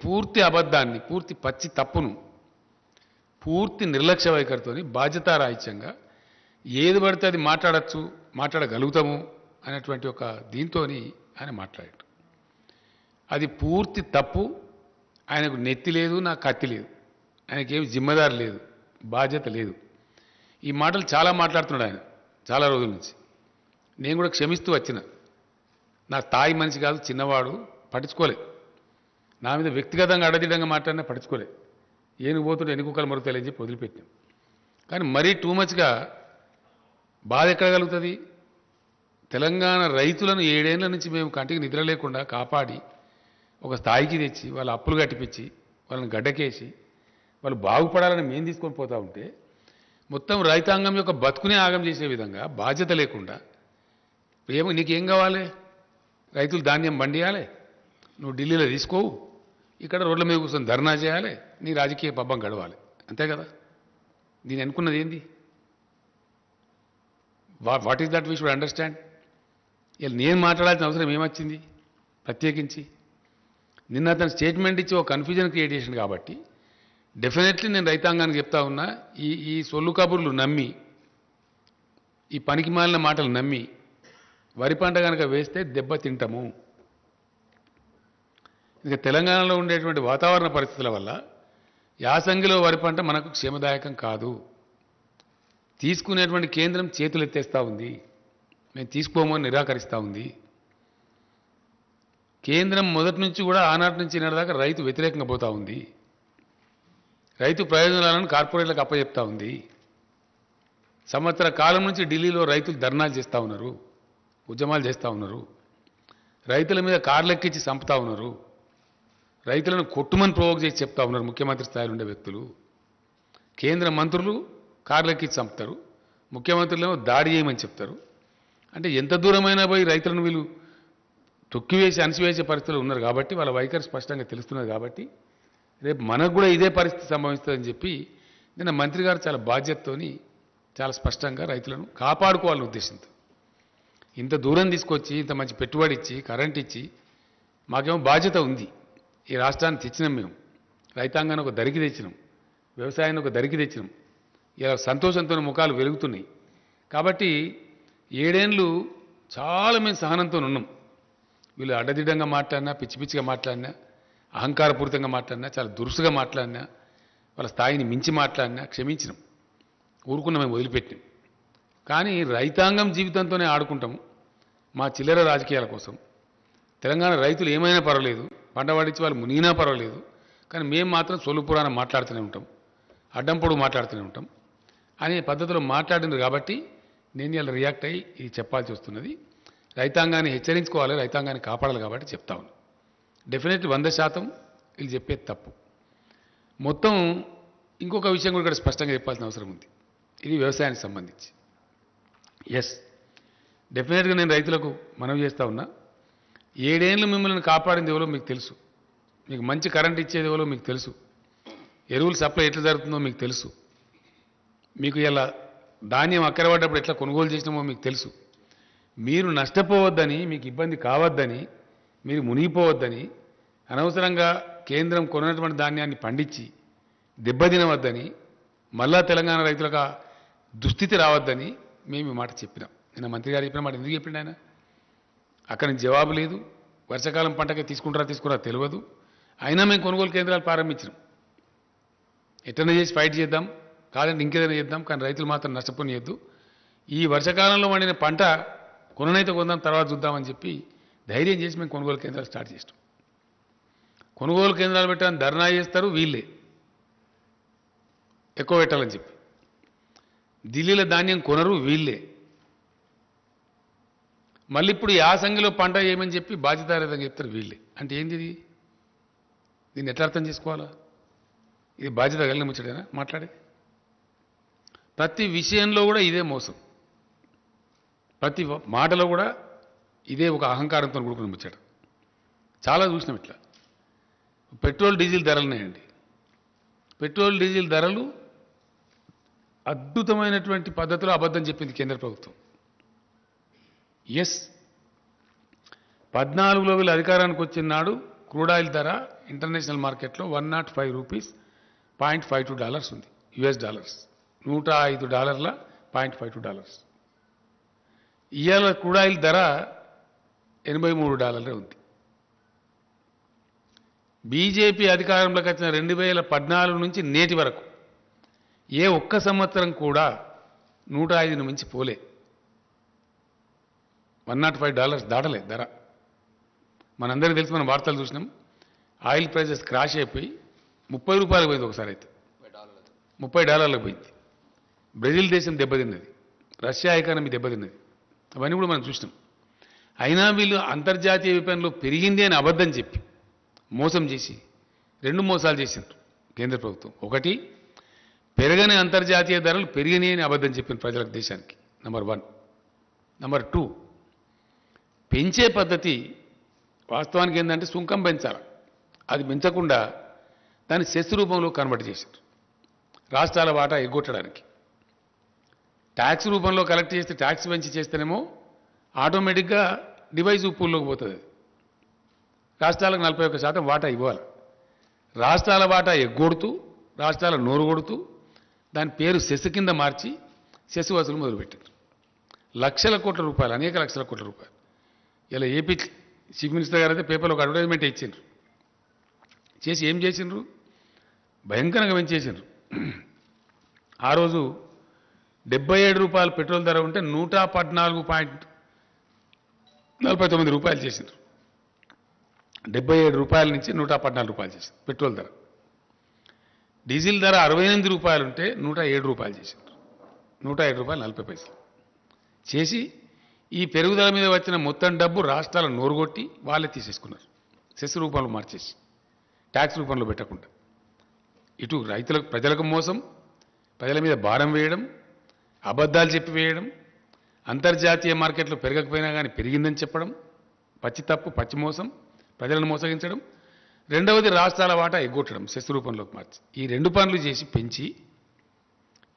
పూర్తి అబద్ధాన్ని, పూర్తి పచ్చి తప్పును, పూర్తి నిర్లక్ష్య వైఖరితో బాధ్యతారాహిత్యంగా ఏది పడితే అది మాట్లాడగలుగుతాము అనేటువంటి ఒక దీంతో ఆయన మాట్లాడాడు. అది పూర్తి తప్పు. ఆయనకు నెత్తి లేదు, నాకు కత్తి లేదు, ఆయనకేమి జిమ్మదారు లేదు, బాధ్యత లేదు. ఈ మాటలు చాలా మాట్లాడుతున్నాడు ఆయన చాలా రోజుల నుంచి. నేను కూడా క్షమిస్తూ వచ్చిన, నా స్థాయి మనిషి కాదు, చిన్నవాడు, పట్టించుకోలే. నా మీద వ్యక్తిగతంగా అడదిడంగా మాట్లాడినా పట్టించుకోలే. ఏనుగు పోతుంటే ఎన్నికలు మరుగుతాయని చెప్పి వదిలిపెట్టాం. కానీ మరీ టూ మచ్గా బాధ ఎక్కడ కలుగుతుంది? తెలంగాణ రైతులను 7 ఏళ్ల నుంచి మేము కంటికి నిద్ర లేకుండా కాపాడి ఒక స్థాయికి తెచ్చి, వాళ్ళ అప్పులు కట్టిపించి, వాళ్ళని గడ్డకేసి, వాళ్ళు బాగుపడాలని మేము తీసుకొని పోతూ ఉంటే మొత్తం రైతాంగం యొక్క బతుకునే ఆగం చేసే విధంగా బాధ్యత లేకుండా, నీకేం కావాలి? రైతులు ధాన్యం బండియాలి, నువ్వు ఢిల్లీలో తీసుకోవు, ఇక్కడ రోడ్ల మీద కూర్చొని ధర్నా చేయాలి, నీ రాజకీయ పబ్బం గడవాలి, అంతే కదా? దీని అనుకున్నది ఏంది? What is that we should understand? ఇలా నేను మాట్లాడాల్సిన అవసరం ఏమొచ్చింది ప్రత్యేకించి? నిన్న అతను స్టేట్మెంట్ ఇచ్చి ఒక కన్ఫ్యూజన్ క్రియేట్ చేసింది కాబట్టి డెఫినెట్లీ నేను రైతాంగానికి చెప్తా ఉన్నా, ఈ సొల్లు కబుర్లు నమ్మి, ఈ పనికి మాలిన మాటలు నమ్మి వరి పంట కనుక వేస్తే దెబ్బ తింటాము. ఇంకా తెలంగాణలో ఉండేటువంటి వాతావరణ పరిస్థితుల వల్ల యాసంగిలో వరి పంట మనకు క్షేమదాయకం కాదు. తీసుకునేటువంటి కేంద్రం చేతులు ఎత్తేస్తూ ఉంది, మేము తీసుకోమని నిరాకరిస్తూ ఉంది. కేంద్రం మొదటి నుంచి కూడా ఆనాటి నుంచి ఈనాటిదాకా రైతు వ్యతిరేకంగా పోతూ ఉంది. రైతు ప్రయోజనాలను కార్పొరేట్లకు అప్పచెప్తా ఉంది. సంవత్సర కాలం నుంచి ఢిల్లీలో రైతులు ధర్నాలు చేస్తూ ఉన్నారు, ఉద్యమాలు చేస్తూ ఉన్నారు, రైతుల మీద కార్లెక్కించి చంపుతా ఉన్నారు, రైతులను కొట్టుమని ప్రవోక్ చేసి చెప్తా ఉన్నారు ముఖ్యమంత్రి స్థాయిలో ఉండే వ్యక్తులు. కేంద్ర మంత్రులు కార్లెక్కించి చంపుతారు, ముఖ్యమంత్రులేమో దాడి చేయమని చెప్తారు. అంటే ఎంత దూరమైనా పోయి రైతులను వీళ్ళు తొక్కివేసి అణిసివేసే పరిస్థితులు ఉన్నారు కాబట్టి వాళ్ళ వైఖరి స్పష్టంగా తెలుస్తున్నది. కాబట్టి రేపు మనకు కూడా ఇదే పరిస్థితి సంభవిస్తుందని చెప్పి నిన్న మంత్రి గారు చాలా బాధ్యతతోని చాలా స్పష్టంగా రైతులను కాపాడుకోవాలనే ఉద్దేశంతో ఇంత దూరం తీసుకొచ్చి, ఇంత మంచి పెట్టుబడి ఇచ్చి, కరెంట్ ఇచ్చి, మాకేమో బాధ్యత ఉంది. ఈ రాష్ట్రాన్ని తెచ్చినాం, మేము రైతాంగాన్ని ఒక దరికి తెచ్చినాం, వ్యవసాయాన్ని ఒక దరికి తెచ్చినాం. ఇలా సంతోషంతో ముఖాలు వెలుగుతున్నాయి. కాబట్టి 7 ఏళ్ళు చాలా మేము సహనంతో ఉన్నాం. వీళ్ళు అడ్డదిడ్డంగా మాట్లాడినా, పిచ్చిగా మాట్లాడినా, అహంకారపూరితంగా మాట్లాడినా, చాలా దురుసుగా మాట్లాడినా, వాళ్ళ స్థాయిని మించి మాట్లాడినా క్షమించినాం, ఊరుకున్నా, మేము వదిలిపెట్టినాం. కానీ రైతాంగం జీవితంతోనే ఆడుకుంటాము మా చిల్లర రాజకీయాల కోసం. తెలంగాణ రైతులు ఏమైనా పర్వాలేదు, పంట పండించి వాళ్ళు మునిగినా పర్వాలేదు, కానీ మేము మాత్రం సొల్లు పురాణం మాట్లాడుతూనే ఉంటాం, అడ్డం పొడుగు మాట్లాడుతూనే ఉంటాం అనే పద్ధతిలో మాట్లాడింది. కాబట్టి నేను ఇలా రియాక్ట్ అయ్యి ఇది చెప్పాల్సి వస్తున్నది. రైతాంగాన్ని హెచ్చరించుకోవాలి, రైతాంగాన్ని కాపాడాలి కాబట్టి చెప్తా ఉన్నాను. డెఫినెట్లీ 100% వీళ్ళు చెప్పేది తప్పు. మొత్తం ఇంకొక విషయం కూడా ఇక్కడ స్పష్టంగా చెప్పాల్సిన అవసరం ఉంది. ఇది వ్యవసాయానికి సంబంధించి. ఎస్, డెఫినెట్గా నేను రైతులకు మనవి చేస్తూ ఉన్నా. 7 ఏళ్ళు మిమ్మల్ని కాపాడింది ఎవరో మీకు తెలుసు, మీకు మంచి కరెంట్ ఇచ్చేది ఎవరో మీకు తెలుసు, ఎరువులు సప్లై ఎట్లా జరుగుతుందో మీకు తెలుసు, మీకు ఇలా ధాన్యం అక్కరపడ్డప్పుడు ఎట్లా కొనుగోలు చేసినామో మీకు తెలుసు. మీరు నష్టపోవద్దని, మీకు ఇబ్బంది కావద్దని, మీరు మునిగిపోవద్దని, అనవసరంగా కేంద్రం కొన్నటువంటి ధాన్యాన్ని పండించి దెబ్బతినవద్దని, మళ్ళా తెలంగాణ రైతులకు దుస్థితి రావద్దని మేము ఈ మాట చెప్పినాం. నిన్న మంత్రి గారు చెప్పిన మాట ఎందుకు చెప్పిండు ఆయన? అక్కడి నుంచి జవాబు లేదు. వర్షాకాలం పంటకే తీసుకున్నారా తెలియదు. అయినా మేము కొనుగోలు కేంద్రాలు ప్రారంభించినాం. ఎట్లనే చేసి ఫైట్ చేద్దాం, కాదంటే ఇంకేదైనా చేద్దాం, కానీ రైతులు మాత్రం నష్టపోనియద్దు. ఈ వర్షాకాలంలో వండిన పంట కొననైతే కొందాం, తర్వాత చూద్దామని చెప్పి ధైర్యం చేసి మేము కొనుగోలు కేంద్రాలు స్టార్ట్ చేస్తాం. కొనుగోలు కేంద్రాలు పెట్టాలని ధర్నా చేస్తారు వీళ్ళే, ఎక్కువ పెట్టాలని చెప్పి. ఢిల్లీలో ధాన్యం కొనరు వీళ్ళే. మళ్ళీ ఇప్పుడు యాసంగిలో పంట ఏమని చెప్పి బాధ్యతారహితంగా చెప్తారు వీళ్ళే. అంటే ఏంది ఇది? దీన్ని ఎట్లా అర్థం చేసుకోవాలా? ఇది బాధ్యత కలిగిన ముచ్చటేనా మాట్లాడే? ప్రతి విషయంలో కూడా ఇదే మోసం, ప్రతి మాటలో కూడా ఇదే ఒక అహంకారంతో కూడుకుని ముచ్చట. చాలా చూసినాం ఇట్లా. పెట్రోల్ డీజిల్ ధరలున్నాయండి. పెట్రోల్ డీజిల్ ధరలు అద్భుతమైనటువంటి పద్ధతిలో అబద్ధం చెప్పింది కేంద్ర ప్రభుత్వం. ఎస్, 14లో వీళ్ళు అధికారానికి వచ్చిన నాడు క్రూడ్ ఆయిల్ ధర ఇంటర్నేషనల్ మార్కెట్లో $105.52 ఉంది, US డాలర్స్, $105.52. ఇవాళ క్రూడ్ ఆయిల్ ధర $83 ఉంది. బీజేపీ అధికారంలోకి వచ్చిన 2014 నుంచి నేటి వరకు ఏ ఒక్క సంవత్సరం కూడా 105ను మించి పోలే. $105 దాటలే ధర. మనందరికీ తెలిసి మనం వార్తలు చూసినాం. ఆయిల్ ప్రైజెస్ క్రాష్ అయిపోయి $30 పోయింది ఒకసారి, అయితే $30 పోయింది. బ్రెజిల్ దేశం దెబ్బతిన్నది, రష్యా ఎకానమీ దెబ్బతిన్నది, అవన్నీ కూడా మనం చూసినాం. అయినా వీళ్ళు అంతర్జాతీయ విపణిలో పెరిగింది అని అబద్ధం చెప్పి మోసం చేసి 2 మోసాలు చేసిండ్రు కేంద్ర ప్రభుత్వం. ఒకటి, పెరగని అంతర్జాతీయ ధరలు పెరిగినాయి అని అబద్ధం చెప్పిన ప్రజలకు, దేశానికి. నెంబర్ 1. నెంబర్ 2, పెంచే పద్ధతి వాస్తవానికి ఏంటంటే సుంకం పెంచాలి, అది పెంచకుండా దాన్ని సెస్ రూపంలో కన్వర్ట్ చేశారు రాష్ట్రాల వాటా ఎగ్గొట్టడానికి. ట్యాక్స్ రూపంలో కలెక్ట్ చేస్తే, ట్యాక్స్ పెంచి చేస్తేనేమో ఆటోమేటిక్గా డివైజ్ పూల్లోకి పోతుంది. రాష్ట్రాలకు 41% వాటా ఇవ్వాలి. రాష్ట్రాల వాటా ఎగ్గొడుతూ, రాష్ట్రాల నోరు కొడుతూ దాని పేరు సెస్ కింద మార్చి సెస్ వసూలు మొదలుపెట్టారు. లక్షల కోట్ల రూపాయలు, అనేక లక్షల కోట్ల రూపాయలు. ఇలా ఏపీ చీఫ్ మినిస్టర్ గారు అయితే పేపర్లో ఒక అడ్వర్టైజ్మెంట్ ఇచ్చిండ్రు. చేసి ఏం చేసిండ్రు? భయంకరంగా పెంచేసిండ్రు. ఆ రోజు ₹77 పెట్రోల్ ధర ఉంటే ₹114.49 చేసిండ్రు. ₹77 నుంచి ₹114 చేసింది పెట్రోల్ ధర. డీజిల్ ధర ₹68 ఉంటే ₹107 చేసిండ్రు. ₹107.40 చేసి ఈ పెరుగుదల మీద వచ్చిన మొత్తం డబ్బు రాష్ట్రాల నోరుగొట్టి వాళ్ళే తీసేసుకున్నారు. సెస్ రూపంలో మార్చేసి, ట్యాక్స్ రూపంలో పెట్టకుండా. ఇటు రైతులకు, ప్రజలకు మోసం, ప్రజల మీద భారం వేయడం, అబద్ధాలు చెప్పి వేయడం, అంతర్జాతీయ మార్కెట్లో పెరగకపోయినా కానీ పెరిగిందని చెప్పడం, పచ్చి తప్పు, పచ్చి మోసం, ప్రజలను మోసగించడం. రెండవది, రాష్ట్రాల వాటా ఎగ్గొట్టడం సెస్ రూపంలోకి మార్చి. ఈ 2 పనులు చేసి పెంచి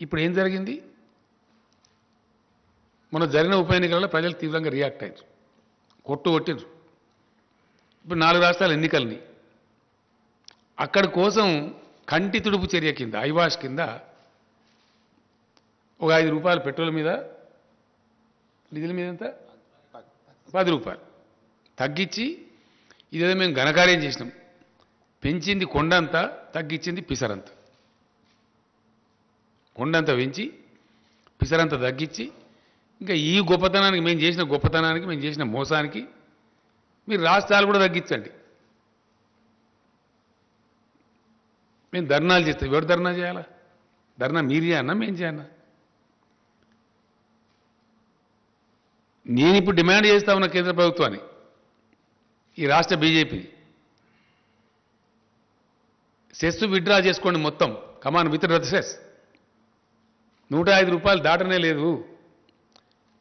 ఇప్పుడు ఏం జరిగింది? మొన్న జరిగిన ఉప ఎన్నికలలో ప్రజలు తీవ్రంగా రియాక్ట్ అయ్యారు, కొట్టిండ్రు. ఇప్పుడు 4 రాష్ట్రాల ఎన్నికల్ని అక్కడి కోసం కంటి తుడుపు చర్య కింద, ఐవాష్ కింద ఒక ₹5 పెట్రోల్ మీద, డీజిల్ మీద ఎంత ₹10 తగ్గించి, ఇదేదో మేము ఘనకార్యం చేసినాం, పెంచింది కొండంతా, తగ్గించింది పిసరంత. కొండంత పెంచి పిసరంత తగ్గించి ఇంకా ఈ గొప్పతనానికి మేము చేసిన గొప్పతనానికి మేము చేసిన మోసానికి మీరు రాష్ట్రాలు కూడా తగ్గించండి. మేము ధర్నాలు చేస్తాం. ఎవరు ధర్నా చేయాలా? ధర్నా మీరు చేయన్నా మేము చేయన్నా? నేను ఇప్పుడు డిమాండ్ చేస్తా ఉన్న కేంద్ర ప్రభుత్వాన్ని, ఈ రాష్ట్ర బీజేపీని, సెస్ విత్డ్రా చేసుకోండి మొత్తం. కమాన్ విత్డ్రా ద సెస్. 105 రూపాయలు దాటనే లేదు.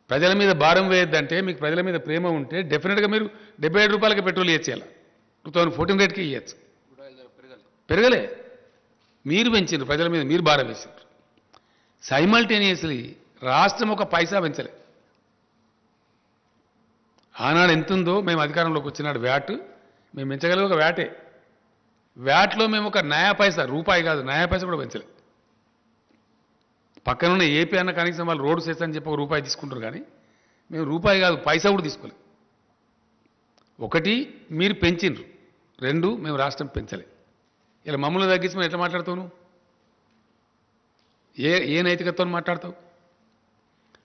ప్రజల మీద భారం వేయొద్దంటే, మీకు ప్రజల మీద ప్రేమ ఉంటే డెఫినెట్గా మీరు 77 రూపాయలకి పెట్రోల్ ఇచ్చేయాలి. 2014 రేట్కి ఇవ్వచ్చు. పెరగలే, మీరు పెంచారు. ప్రజల మీద మీరు భారం వేసారు. సైమల్టేనియస్లీ రాష్ట్రం ఒక పైసా పెంచలే. ఆనాడు ఎంతుందో మేము అధికారంలోకి వచ్చినాడు వ్యాట్ మేము పెంచగలిగే ఒక వ్యాటే. వ్యాట్లో మేము ఒక నయా పైసా, రూపాయి కాదు నయా పైసా కూడా పెంచలే. పక్కనున్న ఏపీ అన్న కనీసం వాళ్ళు రోడ్డు సెస్ అని చెప్పి ఒక రూపాయి తీసుకుంటారు, కానీ మేము రూపాయి కాదు పైసా కూడా తీసుకోలేదు. ఒకటి మీరు పెంచిండ్రు, 2 మేము రాష్ట్రం పెంచలే. ఇలా మమ్మల్ని తగ్గించి మనం ఎట్లా మాట్లాడతావు? నువ్వు ఏ నైతికతతో మాట్లాడతావు?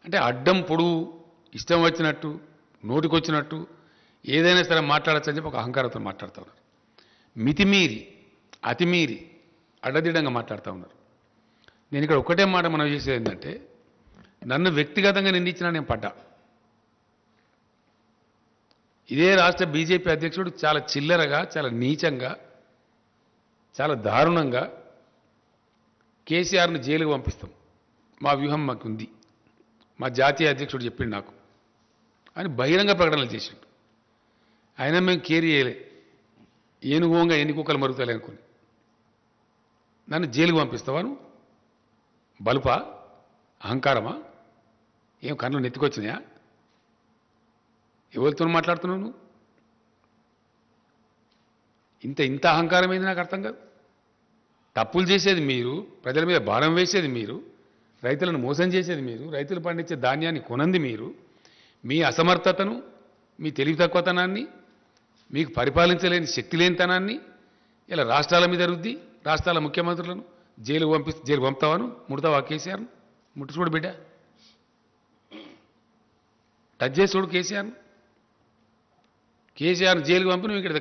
అంటే అడ్డం పొడువు ఇష్టం వచ్చినట్టు నోటికొచ్చినట్టు ఏదైనా సరే మాట్లాడచ్చని చెప్పి ఒక అహంకారంతో మాట్లాడుతూ ఉన్నారు. మితిమీరి అతిమీరి అడ్డదిడ్డంగా మాట్లాడుతూ ఉన్నారు. నేను ఇక్కడ ఒకటే మాట మనం చేసేది ఏంటంటే, నన్ను వ్యక్తిగతంగా నిందించినా నేను పడ్డా. ఇదే రాష్ట్ర బీజేపీ అధ్యక్షుడు చాలా చిల్లరగా, చాలా నీచంగా, చాలా దారుణంగా కేసీఆర్ను జైలుకు పంపిస్తాం, మా వ్యూహం మాకుంది, మా జాతీయ అధ్యక్షుడు చెప్పిండు నాకు అని బహిరంగ ప్రకటనలు చేసిండు. అయినా మేము కేర్ చేయలే. ఏనుగోంగా ఎన్ని కుక్కలు మరుగుతాయి అనుకుని నన్ను జైలుకు పంపిస్తావాను? బలుపా? అహంకారమా? ఏం కన్నులు నెత్తికొచ్చినాయా? ఎవరితో మాట్లాడుతున్నావు నువ్వు? ఇంత అహంకారం ఏంది నాకు అర్థం కాదు. తప్పులు చేసేది మీరు, ప్రజల మీద భారం వేసేది మీరు, రైతులను మోసం చేసేది మీరు, రైతులు పండించే ధాన్యాన్ని కొనంది మీరు. మీ అసమర్థతను, మీ తెలివి తక్కువతనాన్ని, మీకు పరిపాలించలేని శక్తి లేనితనాన్ని ఇలా రాష్ట్రాల మీద రుద్ది రాష్ట్రాల ముఖ్యమంత్రులను జైలు పంపుతావాను? ముడతావా కేసీఆర్ను? ముట్టి చూడు బిడ్డ, టచ్ చేసి చూడు కేసీఆర్ను. కేసీఆర్ను జైలుకు పంపి నువ్వు ఇక్కడ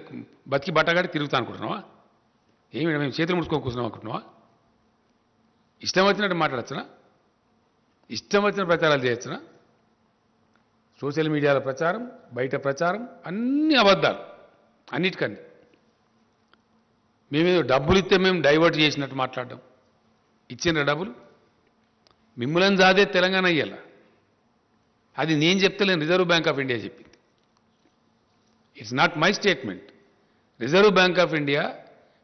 బతికి బట్టగాడి తిరుగుతా అనుకుంటున్నావా? ఏమి మేము చేతులు ముడుచుకొని కూర్చున్నాం అనుకుంటున్నావా? ఇష్టం వచ్చినట్టు మాట్లాడచ్చునా? ఇష్టం వచ్చిన ప్రచారాలు చేయొచ్చునా? సోషల్ మీడియాలో ప్రచారం, బయట ప్రచారం, అన్ని అబద్ధాలు. అన్నిటికన్నీ మేమేదో డబ్బులు ఇస్తే మేము డైవర్ట్ చేసినట్టు మాట్లాడడం. ఇచ్చిన డబ్బులు మిమ్మల్ని జాదే తెలంగాణ అయ్యాల. అది నేను చెప్తలేను, రిజర్వ్ బ్యాంక్ ఆఫ్ ఇండియా చెప్పింది. It's not my statement. Reserve bank of India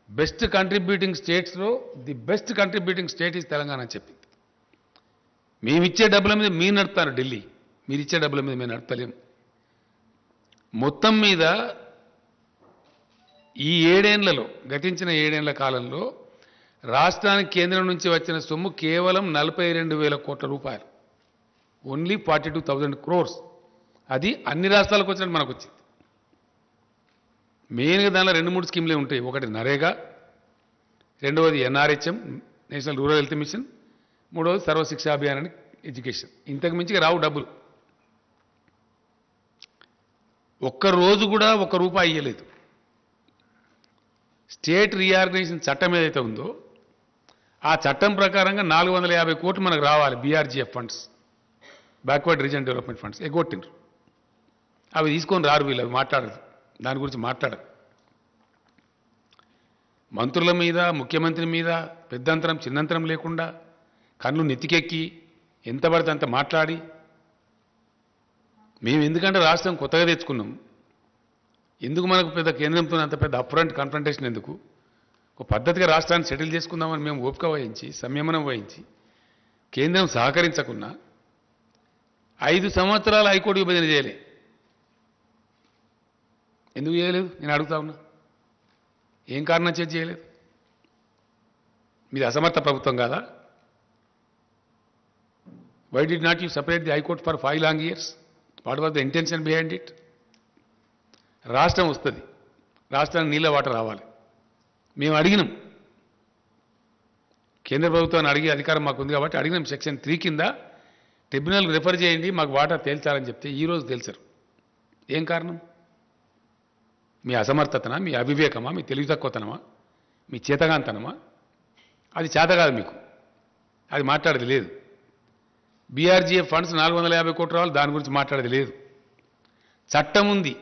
best contributing స్టేట్స్లో the best contributing state is Telangana అని చెప్పింది. మేమిచ్చే డబ్బుల మీద మీరు నడుపుతారు ఢిల్లీ, మీరు ఇచ్చే డబ్బుల మీద మేము నడపలేము. మొత్తం మీద ఈ 7 ఏళ్లలో, గతించిన 7 ఏళ్ల కాలంలో రాష్ట్రానికి కేంద్రం నుంచి వచ్చిన సొమ్ము కేవలం 42,000 కోట్ల రూపాయలు. Only 42,000 crores. అది అన్ని రాష్ట్రాలకు వచ్చినట్టు మనకు వచ్చింది. మెయిన్గా దానిలో 2-3 స్కీమ్లే ఉంటాయి. ఒకటి నరేగా, రెండవది NRHM, national rural health machine, మూడవది సర్వశిక్ష అభియాన్ అని ఎడ్యుకేషన్. ఇంతకు మించి రావు డబ్బులు. ఒక్కరోజు కూడా ₹1 ఇయ్యలేదు. స్టేట్ రీఆర్గనైజేషన్ చట్టం ఏదైతే ఉందో ఆ చట్టం ప్రకారంగా 450 కోట్లు మనకు రావాలి. BRGF funds, backward region development funds ఎగ్గొట్టిండ్రు. అవి తీసుకొని రారు వీళ్ళు, అవి మాట్లాడరు, దాని గురించి మాట్లాడరు. మంత్రుల మీద, ముఖ్యమంత్రి మీద పెద్దంతరం చిన్నంతరం లేకుండా కళ్ళు నెత్తికెక్కి ఎంత పడితే అంత మాట్లాడి, మేము ఎందుకంటే రాష్ట్రం కొత్తగా తెచ్చుకున్నాం, ఎందుకు మనకు పెద్ద కేంద్రంతో అంత పెద్ద అప్ఫ్రంట్ కన్ఫ్రంటేషన్ ఎందుకు, ఒక పద్ధతిగా రాష్ట్రాన్ని సెటిల్ చేసుకుందామని మేము ఓపిక వహించి, సంయమనం వహించి, కేంద్రం సహకరించకున్నా 5 సంవత్సరాలు హైకోర్టు విభజన చేయలే. ఎందుకు చేయలేదు నేను అడుగుతా ఉన్నా? ఏం కారణం చేసి చేయలేదు? మీది అసమర్థ ప్రభుత్వం కాదా? Why did not you separate the high court for 5 long years? What was the intention behind it? రాష్ట్రం వస్తుంది, రాష్ట్రానికి నీళ్ళ వాటర్ రావాలి. మేము అడిగినాం, కేంద్ర ప్రభుత్వాన్ని అడిగే అధికారం మాకు ఉంది కాబట్టి అడిగినాం. సెక్షన్ 3 కింద ట్రిబ్యునల్కి రిఫర్ చేయండి మాకు వాటా తేల్చాలని చెప్తే ఈరోజు తేల్చరు. ఏం కారణం? మీ అసమర్థతనా, మీ అవివేకమా, మీ తెలివి తక్కువతనమా, మీ చేతగాంతనమా? అది చేత కాదు మీకు, అది మాట్లాడేది లేదు. బీఆర్జీఎఫ్ ఫండ్స్ 450 కోట్లు రావాలి, దాని గురించి మాట్లాడేది లేదు. చట్టం ఉంది,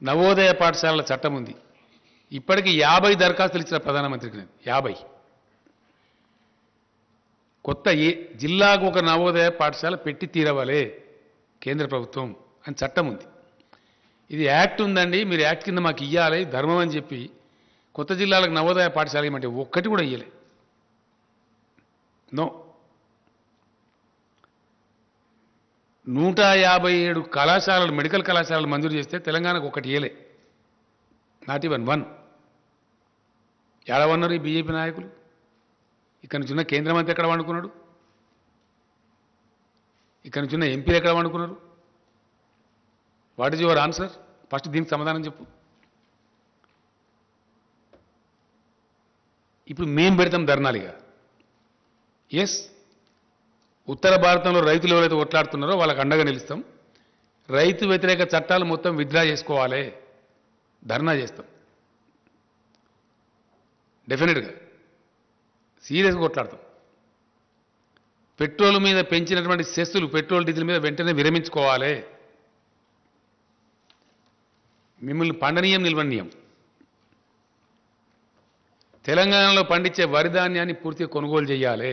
నవోదయ పాఠశాలల చట్టం ఉంది. ఇప్పటికీ 50 దరఖాస్తులు ఇచ్చిన ప్రధానమంత్రికి నేను 50. కొత్త జిల్లాకు ఒక నవోదయ పాఠశాల పెట్టి తీరవాలే కేంద్ర ప్రభుత్వం అని చట్టం ఉంది. ఇది యాక్ట్ ఉందండి, మీరు యాక్ట్ కింద మాకు ఇవ్వాలి ధర్మం అని చెప్పి కొత్త జిల్లాలకు నవోదయ పాఠశాల ఇవ్వమంటే ఒక్కటి కూడా ఇవ్వలే. నో. 157 కళాశాలలు, మెడికల్ కళాశాలలు మంజూరు చేస్తే తెలంగాణకు ఒకటి ఇవ్వలే. Not even one. ఏడవన్నారు ఈ బీజేపీ నాయకులు? ఇక్కడ నుంచి ఉన్న కేంద్ర మంత్రి ఎక్కడ వండుకున్నాడు? ఇక్కడ నుంచి ఉన్న ఎంపీలు ఎక్కడ వండుకున్నారు? What is your answer? First దీనికి సమాధానం చెప్పు. ఇప్పుడు మేం పెడతాం ధర్నాలుగా. ఎస్, ఉత్తర భారతంలో రైతులు ఎవరైతే కొట్లాడుతున్నారో వాళ్ళకి అండగా నిలుస్తాం. రైతు వ్యతిరేక చట్టాలు మొత్తం విత్డ్రా చేసుకోవాలి, ధర్నా చేస్తాం. డెఫినెట్గా సీరియస్గా కొట్లాడతాం. పెట్రోల్ మీద పెంచినటువంటి సెస్సులు పెట్రోల్ డీజిల్ మీద వెంటనే విరమించుకోవాలి. మిమ్మల్ని పండనీయం నిల్వనీయం. తెలంగాణలో పండించే వరి ధాన్యాన్ని పూర్తిగా కొనుగోలు చేయాలి.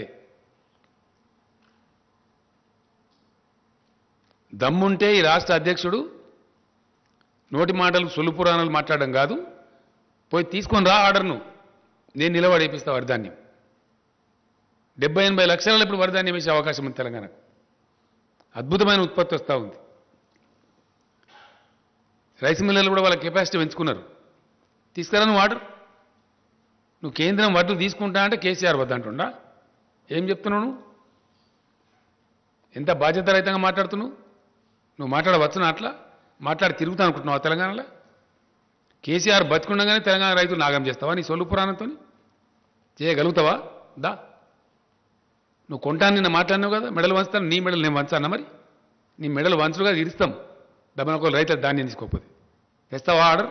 దమ్ముంటే ఈ రాష్ట్ర అధ్యక్షుడు నోటి మాటలు సొల్లు పురాణాలు మాట్లాడడం కాదు, పోయి తీసుకొని రా ఆర్డర్ను, నేను నిలబడేపిస్తా వరిధాన్యం. 70-80 లక్షలలో ఇప్పుడు వరిధాన్యం వేసే అవకాశం ఉంది తెలంగాణకు. అద్భుతమైన ఉత్పత్తి వస్తూ ఉంది. రైస్ మిల్లర్లు కూడా వాళ్ళ కెపాసిటీ పెంచుకున్నారు. తీసుకురా నువ్వు ఆర్డర్. నువ్వు కేంద్రం వడ్లు తీసుకుంటా అంటే కేసీఆర్ వద్దంటుండా? ఏం చెప్తున్నావు నువ్వు? ఎంత బాధ్యత రహితంగా మాట్లాడుతున్నావు? నువ్వు మాట్లాడవచ్చునా? అట్లా మాట్లాడి తిరుగుతా అనుకుంటున్నావు తెలంగాణలో? కేసీఆర్ బతికుండగానే తెలంగాణ రైతులు నాగం చేస్తావా నీ సొల్లు పురాణంతో? చేయగలుగుతావా? దా, నువ్వు కొంటాను నిన్న మాట్లాడినావు కదా, మెడలు వంచుతాను. నీ మెడలు నేను వంచానా? మరి నీ మెడలు వంచులుగా ఇరుస్తాం దమన ఒక రైతుల ధాన్యం తీసుకోకపోతే. తెస్తావా ఆర్డర్?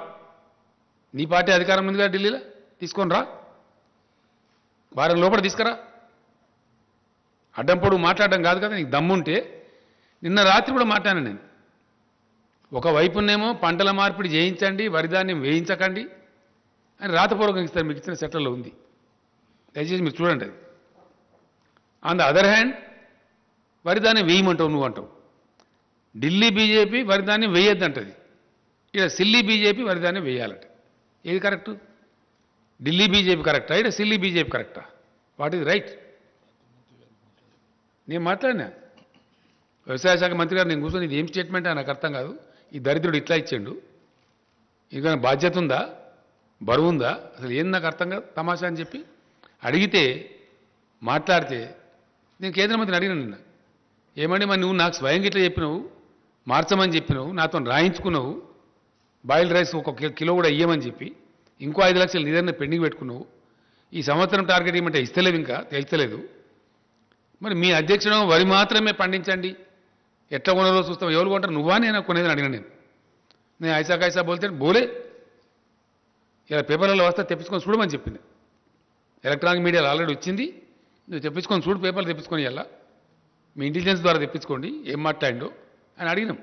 నీ పార్టీ అధికారం ఉంది కదా ఢిల్లీలో, తీసుకొని రా. వారం లోపల తీసుకురా. అడ్డం పొడుగు మాట్లాడడం కాదు కదా. నీకు దమ్ముంటే నిన్న రాత్రి కూడా మాట్లాడాను నేను. ఒకవైపునేమో పంటల మార్పిడి చేయించండి, వరిధాన్యం వేయించకండి అని రాతపూర్వకంగా ఇస్తారు, మీకు ఇచ్చిన సెట్లలో ఉంది, దయచేసి మీరు చూడండి అది. ఆన్ ద అదర్ హ్యాండ్ వరిధాన్యం వేయమంటావు నువ్వు అంటావు. ఢిల్లీ బీజేపీ వరిధాన్యం వేయొద్దంటది, ఇక్కడ సిల్లీ బీజేపీ వరిధాన్యం వేయాలట. ఏది కరెక్టు? ఢిల్లీ బీజేపీ కరెక్టా, ఇక్కడ సిల్లీ బీజేపీ కరెక్టా? What is right? నేను మాట్లాడినా వ్యవసాయ శాఖ మంత్రి గారు, నేను కూర్చొని ఇది ఏం స్టేట్మెంట్ అని నాకు అర్థం కాదు. ఈ దరిద్రుడు ఇట్లా ఇచ్చిండు, ఇంకైనా బాధ్యత ఉందా, బరువు ఉందా, అసలు ఏం నాకు అర్థం కాదు తమాషా అని చెప్పి అడిగితే మాట్లాడితే నేను కేంద్ర మంత్రిని అడిగినాను నిన్న. ఏమంటే మరి నువ్వు నాకు స్వయంగా ఇట్లా చెప్పినావు, మార్చమని చెప్పినావు, నాతో రాయించుకున్నావు, బాయిల్డ్ రైస్ ఒక కిలో కూడా ఇయ్యమని చెప్పి ఇంకో 5 లక్షలు నీ దగ్గర పెండింగ్ పెట్టుకున్నావు. ఈ సంవత్సరం టార్గెట్ ఇవ్వమంటే ఇస్తలేవు, ఇంకా తెలుస్తలేదు. మరి మీ అధ్యక్షుడు వరి మాత్రమే పండించండి, ఎట్లా కొనరో చూస్తాం. ఎవరు కొంటారు? నువ్వా నేను కొనేదని అడిగిన. నేను ఐసా కైసా బోల్తే బోలే. ఇలా పేపర్లలో వస్తే తెప్పించుకొని చూడమని చెప్పింది. ఎలక్ట్రానిక్ మీడియాలో ఆల్రెడీ వచ్చింది, నువ్వు తెప్పించుకొని చూడు, పేపర్లు తెప్పించుకొని ఇలా మీ ఇంటెలిజెన్స్ ద్వారా తెప్పించుకోండి ఏం మాట్లాడిండో అని అడిగినాం.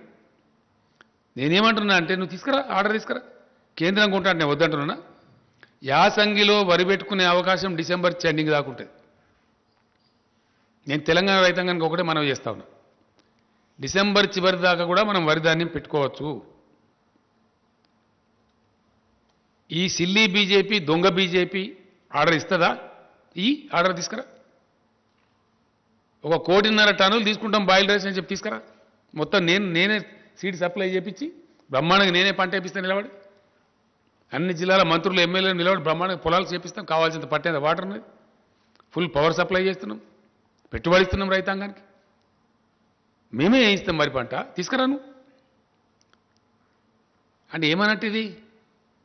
నేనేమంటున్నా అంటే నువ్వు తీసుకురా, ఆర్డర్ తీసుకురా. కేంద్రం కొంటాను నేను వద్దంటున్నా. యాసంగిలో వరి పెట్టుకునే అవకాశం డిసెంబర్ ఎండింగ్ దాకా ఉంటుంది. నేను తెలంగాణ రైతాంగానికి ఒకటే మనవి చేస్తా ఉన్నా, డిసెంబర్ చివరి దాకా కూడా మనం వరిధాన్యం పెట్టుకోవచ్చు. ఈ సిల్లీ బీజేపీ, దొంగ బీజేపీ ఆర్డర్ ఇస్తుందా? ఈ ఆర్డర్ తీసుకురా. 1.5 కోటి టన్నులు తీసుకుంటాం బాయిల్ రైస్ అని చెప్పి తీసుకురా. మొత్తం నేనే సీడ్ సప్లై చేయించి బ్రహ్మాండంగా నేనే పంట వేపిస్తాను నిలబడి. అన్ని జిల్లాల మంత్రులు ఎమ్మెల్యేలు నిలబడి బ్రహ్మాండంగా పొలాలు చేపిస్తాం. కావాల్సినంత పట్టేంత వాటర్ ఉన్నది, ఫుల్ పవర్ సప్లై చేస్తున్నాం, పెట్టుబడి ఇస్తున్నాం రైతాంగానికి. మేమే వేయిస్తాం మరి పంట, తీసుకురాను అంటే ఏమన్నట్టు? ఇది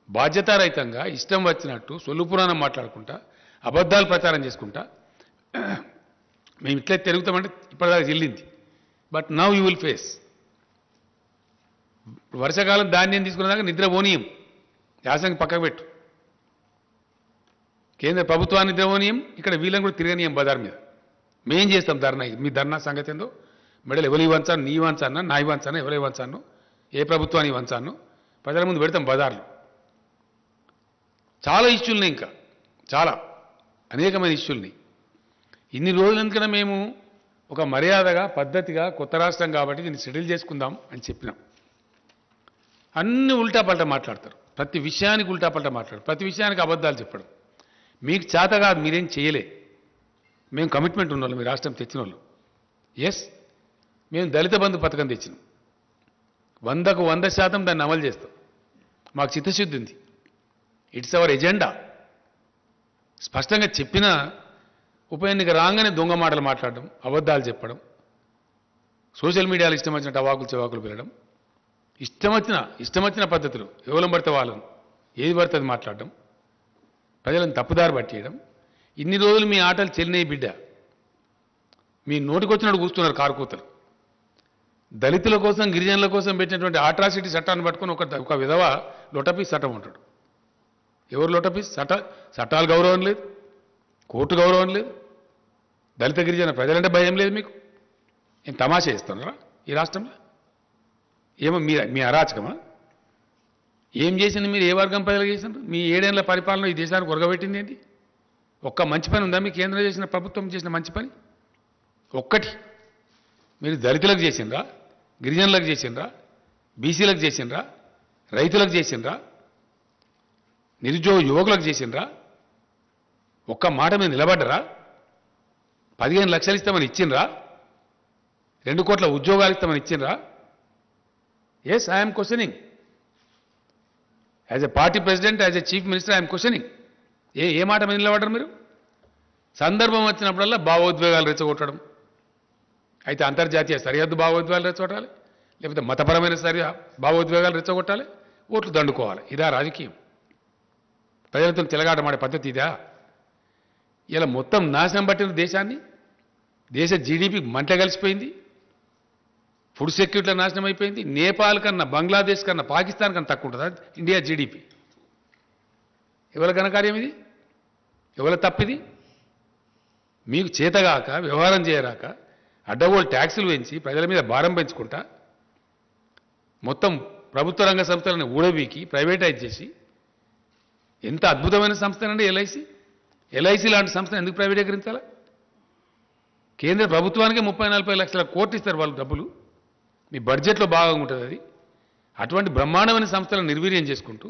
బాధ్యతారహితంగా ఇష్టం వచ్చినట్టు సొల్లు పురాణం మాట్లాడుకుంటా, అబద్ధాలు ప్రచారం చేసుకుంటా మేము ఇట్లే తిరుగుతామంటే ఇప్పటిదాకా చెల్లింది. But now you will face. వర్షాకాలం ధాన్యం తీసుకునేదాకా నిద్ర పోనీయం, యాసంగి పక్కకు పెట్టు. కేంద్ర ప్రభుత్వాన్ని నిద్ర పోనీయం, ఇక్కడ వీళ్ళని కూడా తిరగనీయం బజార్ మీద. మేం చేస్తాం ధర్నా. మీ ధర్నా సంగతి ఏందో మెడలు ఎవరు ఇవ్వంచాను, నీ ఇవ్వంచాను, నా ఇవ్వంచాను, ఎవరు ఇవ్వంచాను, ఏ ప్రభుత్వాన్ని ఇవ్వంచాను, ప్రజల ముందు పెడతాం బజార్లు. చాలా ఇష్యూలున్నాయి, ఇంకా చాలా అనేకమైన ఇష్యూల్ని. ఇన్ని రోజులు ఎందుకన్నా మేము ఒక మర్యాదగా పద్ధతిగా కొత్త రాష్ట్రం కాబట్టి దీన్ని సెటిల్ చేసుకుందాం అని చెప్పినాం. అన్ని ఉల్టా పల్టా మాట్లాడతారు, ప్రతి విషయానికి ఉల్టా పల్టా మాట్లాడతారు, ప్రతి విషయానికి అబద్ధాలు చెప్పడం. మీకు చేత కాదు, మీరేం చేయలే. మేము కమిట్మెంట్ ఉన్నోళ్ళు, మీ రాష్ట్రం తెచ్చిన వాళ్ళు. ఎస్, మేము దళిత బంధు పథకం తెచ్చినాం. 100కు 100% దాన్ని అమలు చేస్తాం. మాకు చిత్తశుద్ధి ఉంది. It's our agenda. స్పష్టంగా చెప్పిన ఉప ఎన్నిక రాగానే దొంగ మాటలు మాట్లాడడం, అబద్ధాలు చెప్పడం, సోషల్ మీడియాలో ఇష్టం వచ్చినట్టు అవాకులు చెవాకులు పెరగడం, ఇష్టం వచ్చిన పద్ధతులు ఎవరం పడితే వాళ్ళను ఏది పడితే అది మాట్లాడడం, ప్రజలను తప్పుదారి పట్టేయడం. ఇన్ని రోజులు మీ ఆటలు చెల్లినాయి బిడ్డ. మీ నోటికొచ్చినట్టు కూస్తున్నారు కారుకూతలు. దళితుల కోసం గిరిజనుల కోసం పెట్టినటువంటి ఆట్రాసిటీ చట్టాన్ని పట్టుకొని ఒక విధవ లొటపీస్ చట్టం ఉంటాడు. ఎవరు లొటపీస్? చట్టాలు గౌరవం లేదు, కోర్టు గౌరవం లేదు, దళిత గిరిజన ప్రజలంటే భయం లేదు మీకు. ఏం తమాషా చేస్తున్నారా ఈ రాష్ట్రంలో? ఏమో మీ అరాచకమా? ఏం చేసింది మీరు? ఏ వర్గం ప్రజలకు చేసినారు? మీ 7 ఏళ్ల పరిపాలన ఈ దేశానికి ఒరగబెట్టింది ఏంటి? ఒక్క మంచి పని ఉందా మీ కేంద్రం చేసిన, ప్రభుత్వం చేసిన మంచి పని? ఒక్కటి మీరు దళితులకు చేసిండ్రా, గిరిజనులకు చేసిండ్రా, బీసీలకు చేసిండ్రా, రైతులకు చేసిండ్రా, నిరుద్యోగ యువకులకు చేసిండ్రా? ఒక్క మాట మీద నిలబడ్డరా? 15 లక్షలు ఇస్తామని ఇచ్చిండ్రా? 2 కోట్ల ఉద్యోగాలు ఇస్తామని ఇచ్చిండ్రా? Yes, I'm questioning. As a party president, as a chief minister, I'm questioning. ఏ మాట మీద నిలబడ్డారు మీరు? సందర్భం వచ్చినప్పుడల్లా భావోద్వేగాలు రెచ్చగొట్టడం. అయితే అంతర్జాతీయ సరిహద్దు భావోద్వేగాలు రెచ్చగొట్టాలి, లేకపోతే మతపరమైన భావోద్వేగాలు రెచ్చగొట్టాలి, ఓట్లు దండుకోవాలి. ఇదా రాజకీయం? ప్రజలతో చెలగాటమాడే పద్ధతి ఇదా? ఇలా మొత్తం నాశనం పట్టిన దేశాన్ని, దేశ జీడిపి మంట కలిసిపోయింది, ఫుడ్ సెక్యూరిటీలో నాశనం అయిపోయింది. నేపాల్ కన్నా, బంగ్లాదేశ్ కన్నా, పాకిస్తాన్ కన్నా తక్కువ ఉంటుందా ఇండియా జీడిపి? ఎవరి ఘనకార్యం ఇది? ఎవరి తప్పిది? మీకు చేతగాక, వ్యవహారం చేయరాక, అడ్డగోలు ట్యాక్సులు పెంచి ప్రజల మీద భారం పెంచుకుంటా, మొత్తం ప్రభుత్వ రంగ సంస్థలను ఊడబీకి ప్రైవేటైజ్ చేసి, ఎంత అద్భుతమైన సంస్థనండి ఎల్ఐసి. ఎల్ఐసి లాంటి సంస్థను ఎందుకు ప్రైవేటీకరించాలా? కేంద్ర ప్రభుత్వానికి 30-40 లక్షల కోట్లు ఇస్తారు వాళ్ళు డబ్బులు. మీ బడ్జెట్లో బాగా ఉంటుంది అది. అటువంటి బ్రహ్మాండమైన సంస్థలను నిర్వీర్యం చేసుకుంటూ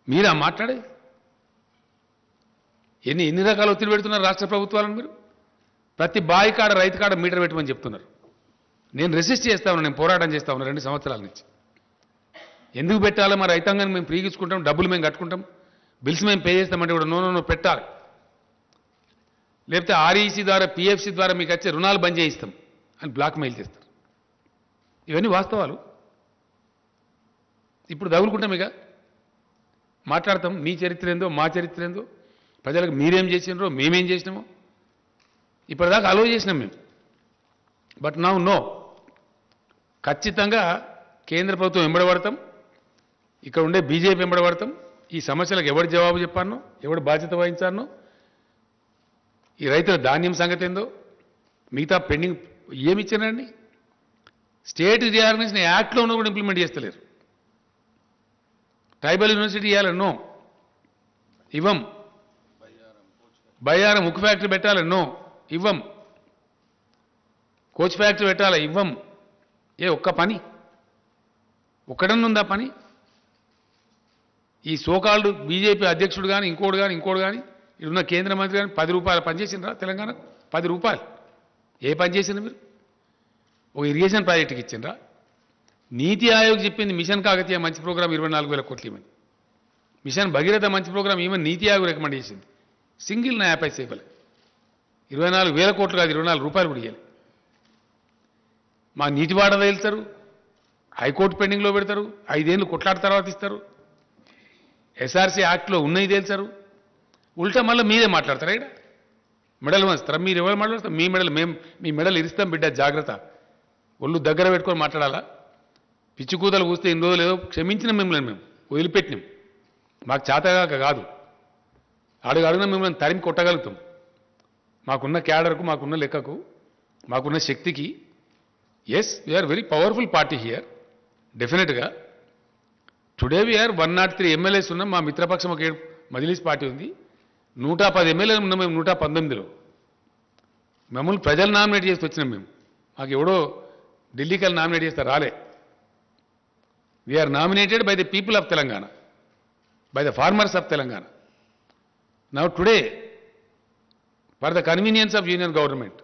మీరా మాట్లాడే? ఎన్ని రకాల ఒత్తిడి పెడుతున్నారు రాష్ట్ర ప్రభుత్వాలను మీరు? ప్రతి బాయి కాడ, రైతు కాడ మీటర్ పెట్టమని చెప్తున్నారు. నేను రెసిస్ట్ చేస్తా ఉన్నా, నేను పోరాటం చేస్తా ఉన్నా 2 సంవత్సరాల నుంచి. ఎందుకు పెట్టాలి? మా రైతాంగాన్ని మేము ఫ్రీగా ఇచ్చుకుంటాం, డబ్బులు మేము కట్టుకుంటాం, బిల్స్ మేము పే చేస్తామంటే కూడా నో పెట్టాలి. లేకపోతే ఆర్ఈసీ ద్వారా, పిఎఫ్సి ద్వారా మీకు వచ్చే రుణాలు బంద్ చేయిస్తాం అని బ్లాక్ మెయిల్ చేస్తారు. ఇవన్నీ వాస్తవాలు. ఇప్పుడు తగులుకుంటాం, ఇక మాట్లాడతాం. మీ చరిత్ర ఏందో, మా చరిత్ర ఏందో, ప్రజలకు మీరేం చేసినారో, మేమేం చేసినామో ఇప్పటిదాకా అలో చేసినాం మేము. బట్ నో, ఖచ్చితంగా కేంద్ర ప్రభుత్వం వెంబడబడతాం, ఇక్కడ ఉండే బీజేపీ వెంబడబడతాం. ఈ సమస్యలకు ఎవరు జవాబు చెప్పానో, ఎవరు బాధ్యత వహించానో, ఈ రైతుల ధాన్యం సంగతి ఏందో, మిగతా పెండింగ్ ఏమి ఇచ్చారండి? స్టేట్ రీఆర్గనైజేషన్ యాక్ట్లో ఉన్న కూడా ఇంప్లిమెంట్ చేస్తలేరు. ట్రైబల్ యూనివర్సిటీ ఇవ్వాలన్నో ఇవ్వం. బయ్యారం ఉక్కు ఫ్యాక్టరీ పెట్టాలన్నో ఇవ్వం. కోచ్ ఫ్యాక్టరీ పెట్టాలా? ఇవ్వం. ఒక్క పని ఒక్కడన్నుందా పని? ఈ సోకాల్డ్ బీజేపీ అధ్యక్షుడు కానీ, ఇంకోటి కానీ ఇప్పుడున్న కేంద్ర మంత్రి కానీ 10 రూపాయలు పనిచేసిండ్రా తెలంగాణకు? 10 రూపాయలు ఏ పని చేసిండ్రు మీరు? ఒక ఇరిగేషన్ ప్రాజెక్టుకి ఇచ్చిండ్రా? నీతి ఆయోగ్ చెప్పింది మిషన్ కాకతీయ మంచి ప్రోగ్రాం 24,000 కోట్లు ఇవ్వని, మిషన్ భగీరథ మంచి ప్రోగ్రాం ఇవ్వని నీతి ఆయోగ్ రికమెండ్ చేసింది. సింగిల్ నయా పైసా ఇవ్వలే. 24,000 కోట్లు కాదు, 24 రూపాయలు కూడా ఇవ్వాలి. మా నీటి వాటా వెళ్తారు, హైకోర్టు పెండింగ్లో పెడతారు, 5 ఏళ్ళు కొట్లాట తర్వాత ఇస్తారు, ఎస్ఆర్సీ యాక్ట్లో ఉన్నది తేల్చారు. ఉల్టా మళ్ళీ మీరే మాట్లాడతారా? ఇక్కడ మెడల్ వంచుతారా? మీరు ఎవరు మాట్లాడతారు? మీ మెడల్ మేము మీ మెడల్ ఇరుస్తాం బిడ్డ, జాగ్రత్త. ఒళ్ళు దగ్గర పెట్టుకొని మాట్లాడాలా? పిచ్చి కూతలు కూస్తే ఇన్ని రోజులు ఏదో క్షమించిన మిమ్మల్ని మేము వదిలిపెట్టినాం. మాకు చేతగాక కాదు, అడుగున మిమ్మల్ని తరిమి కొట్టగలుగుతాం. మాకున్న క్యాడర్కు, మాకున్న లెక్కకు, మాకున్న శక్తికి. Yes, we are very powerful party here definitely. Today we are 103 MLAs ఉన్నాం. మా మిత్రపక్షం ఒక మజ్లిస్ పార్టీ ఉంది. 110 ఎమ్మెల్యేలు ఉన్నాం మేము 119లో. మమ్మల్ని ప్రజలు నామినేట్ చేసి వచ్చినాం మేము. మాకు ఎవడో ఢిల్లీకి వెళ్ళి నామినేట్ చేస్తే రాలే. We are nominated by the people of Telangana, by the farmers of Telangana. Now today, for the convenience of union government,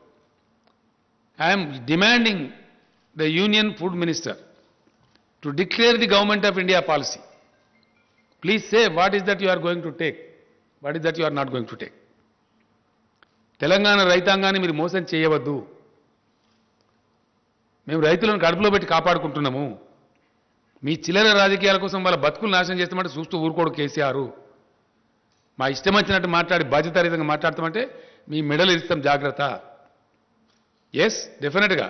I am demanding the Union Food Minister to declare the Government of India policy. Please say what is that you are going to take, what is that you are not going to take. Telangana రైతాంగాన్ని మీరు మోసం చేయవద్దు. మేము రైతులను కడుపులో పెట్టి కాపాడుకుంటున్నాము. మీ చిల్లర రాజకీయాల కోసం వాళ్ళ బతుకులు నాశనం చేస్తామంటే చూస్తూ ఊరుకోడు కేసీఆర్. మా ఇష్టం వచ్చినట్టు మాట్లాడి బాధ్యతారహితంగా మాట్లాడతామంటే మీ మెడలు ఇస్తాం, జాగ్రత్త. ఎస్, డెఫినెట్గా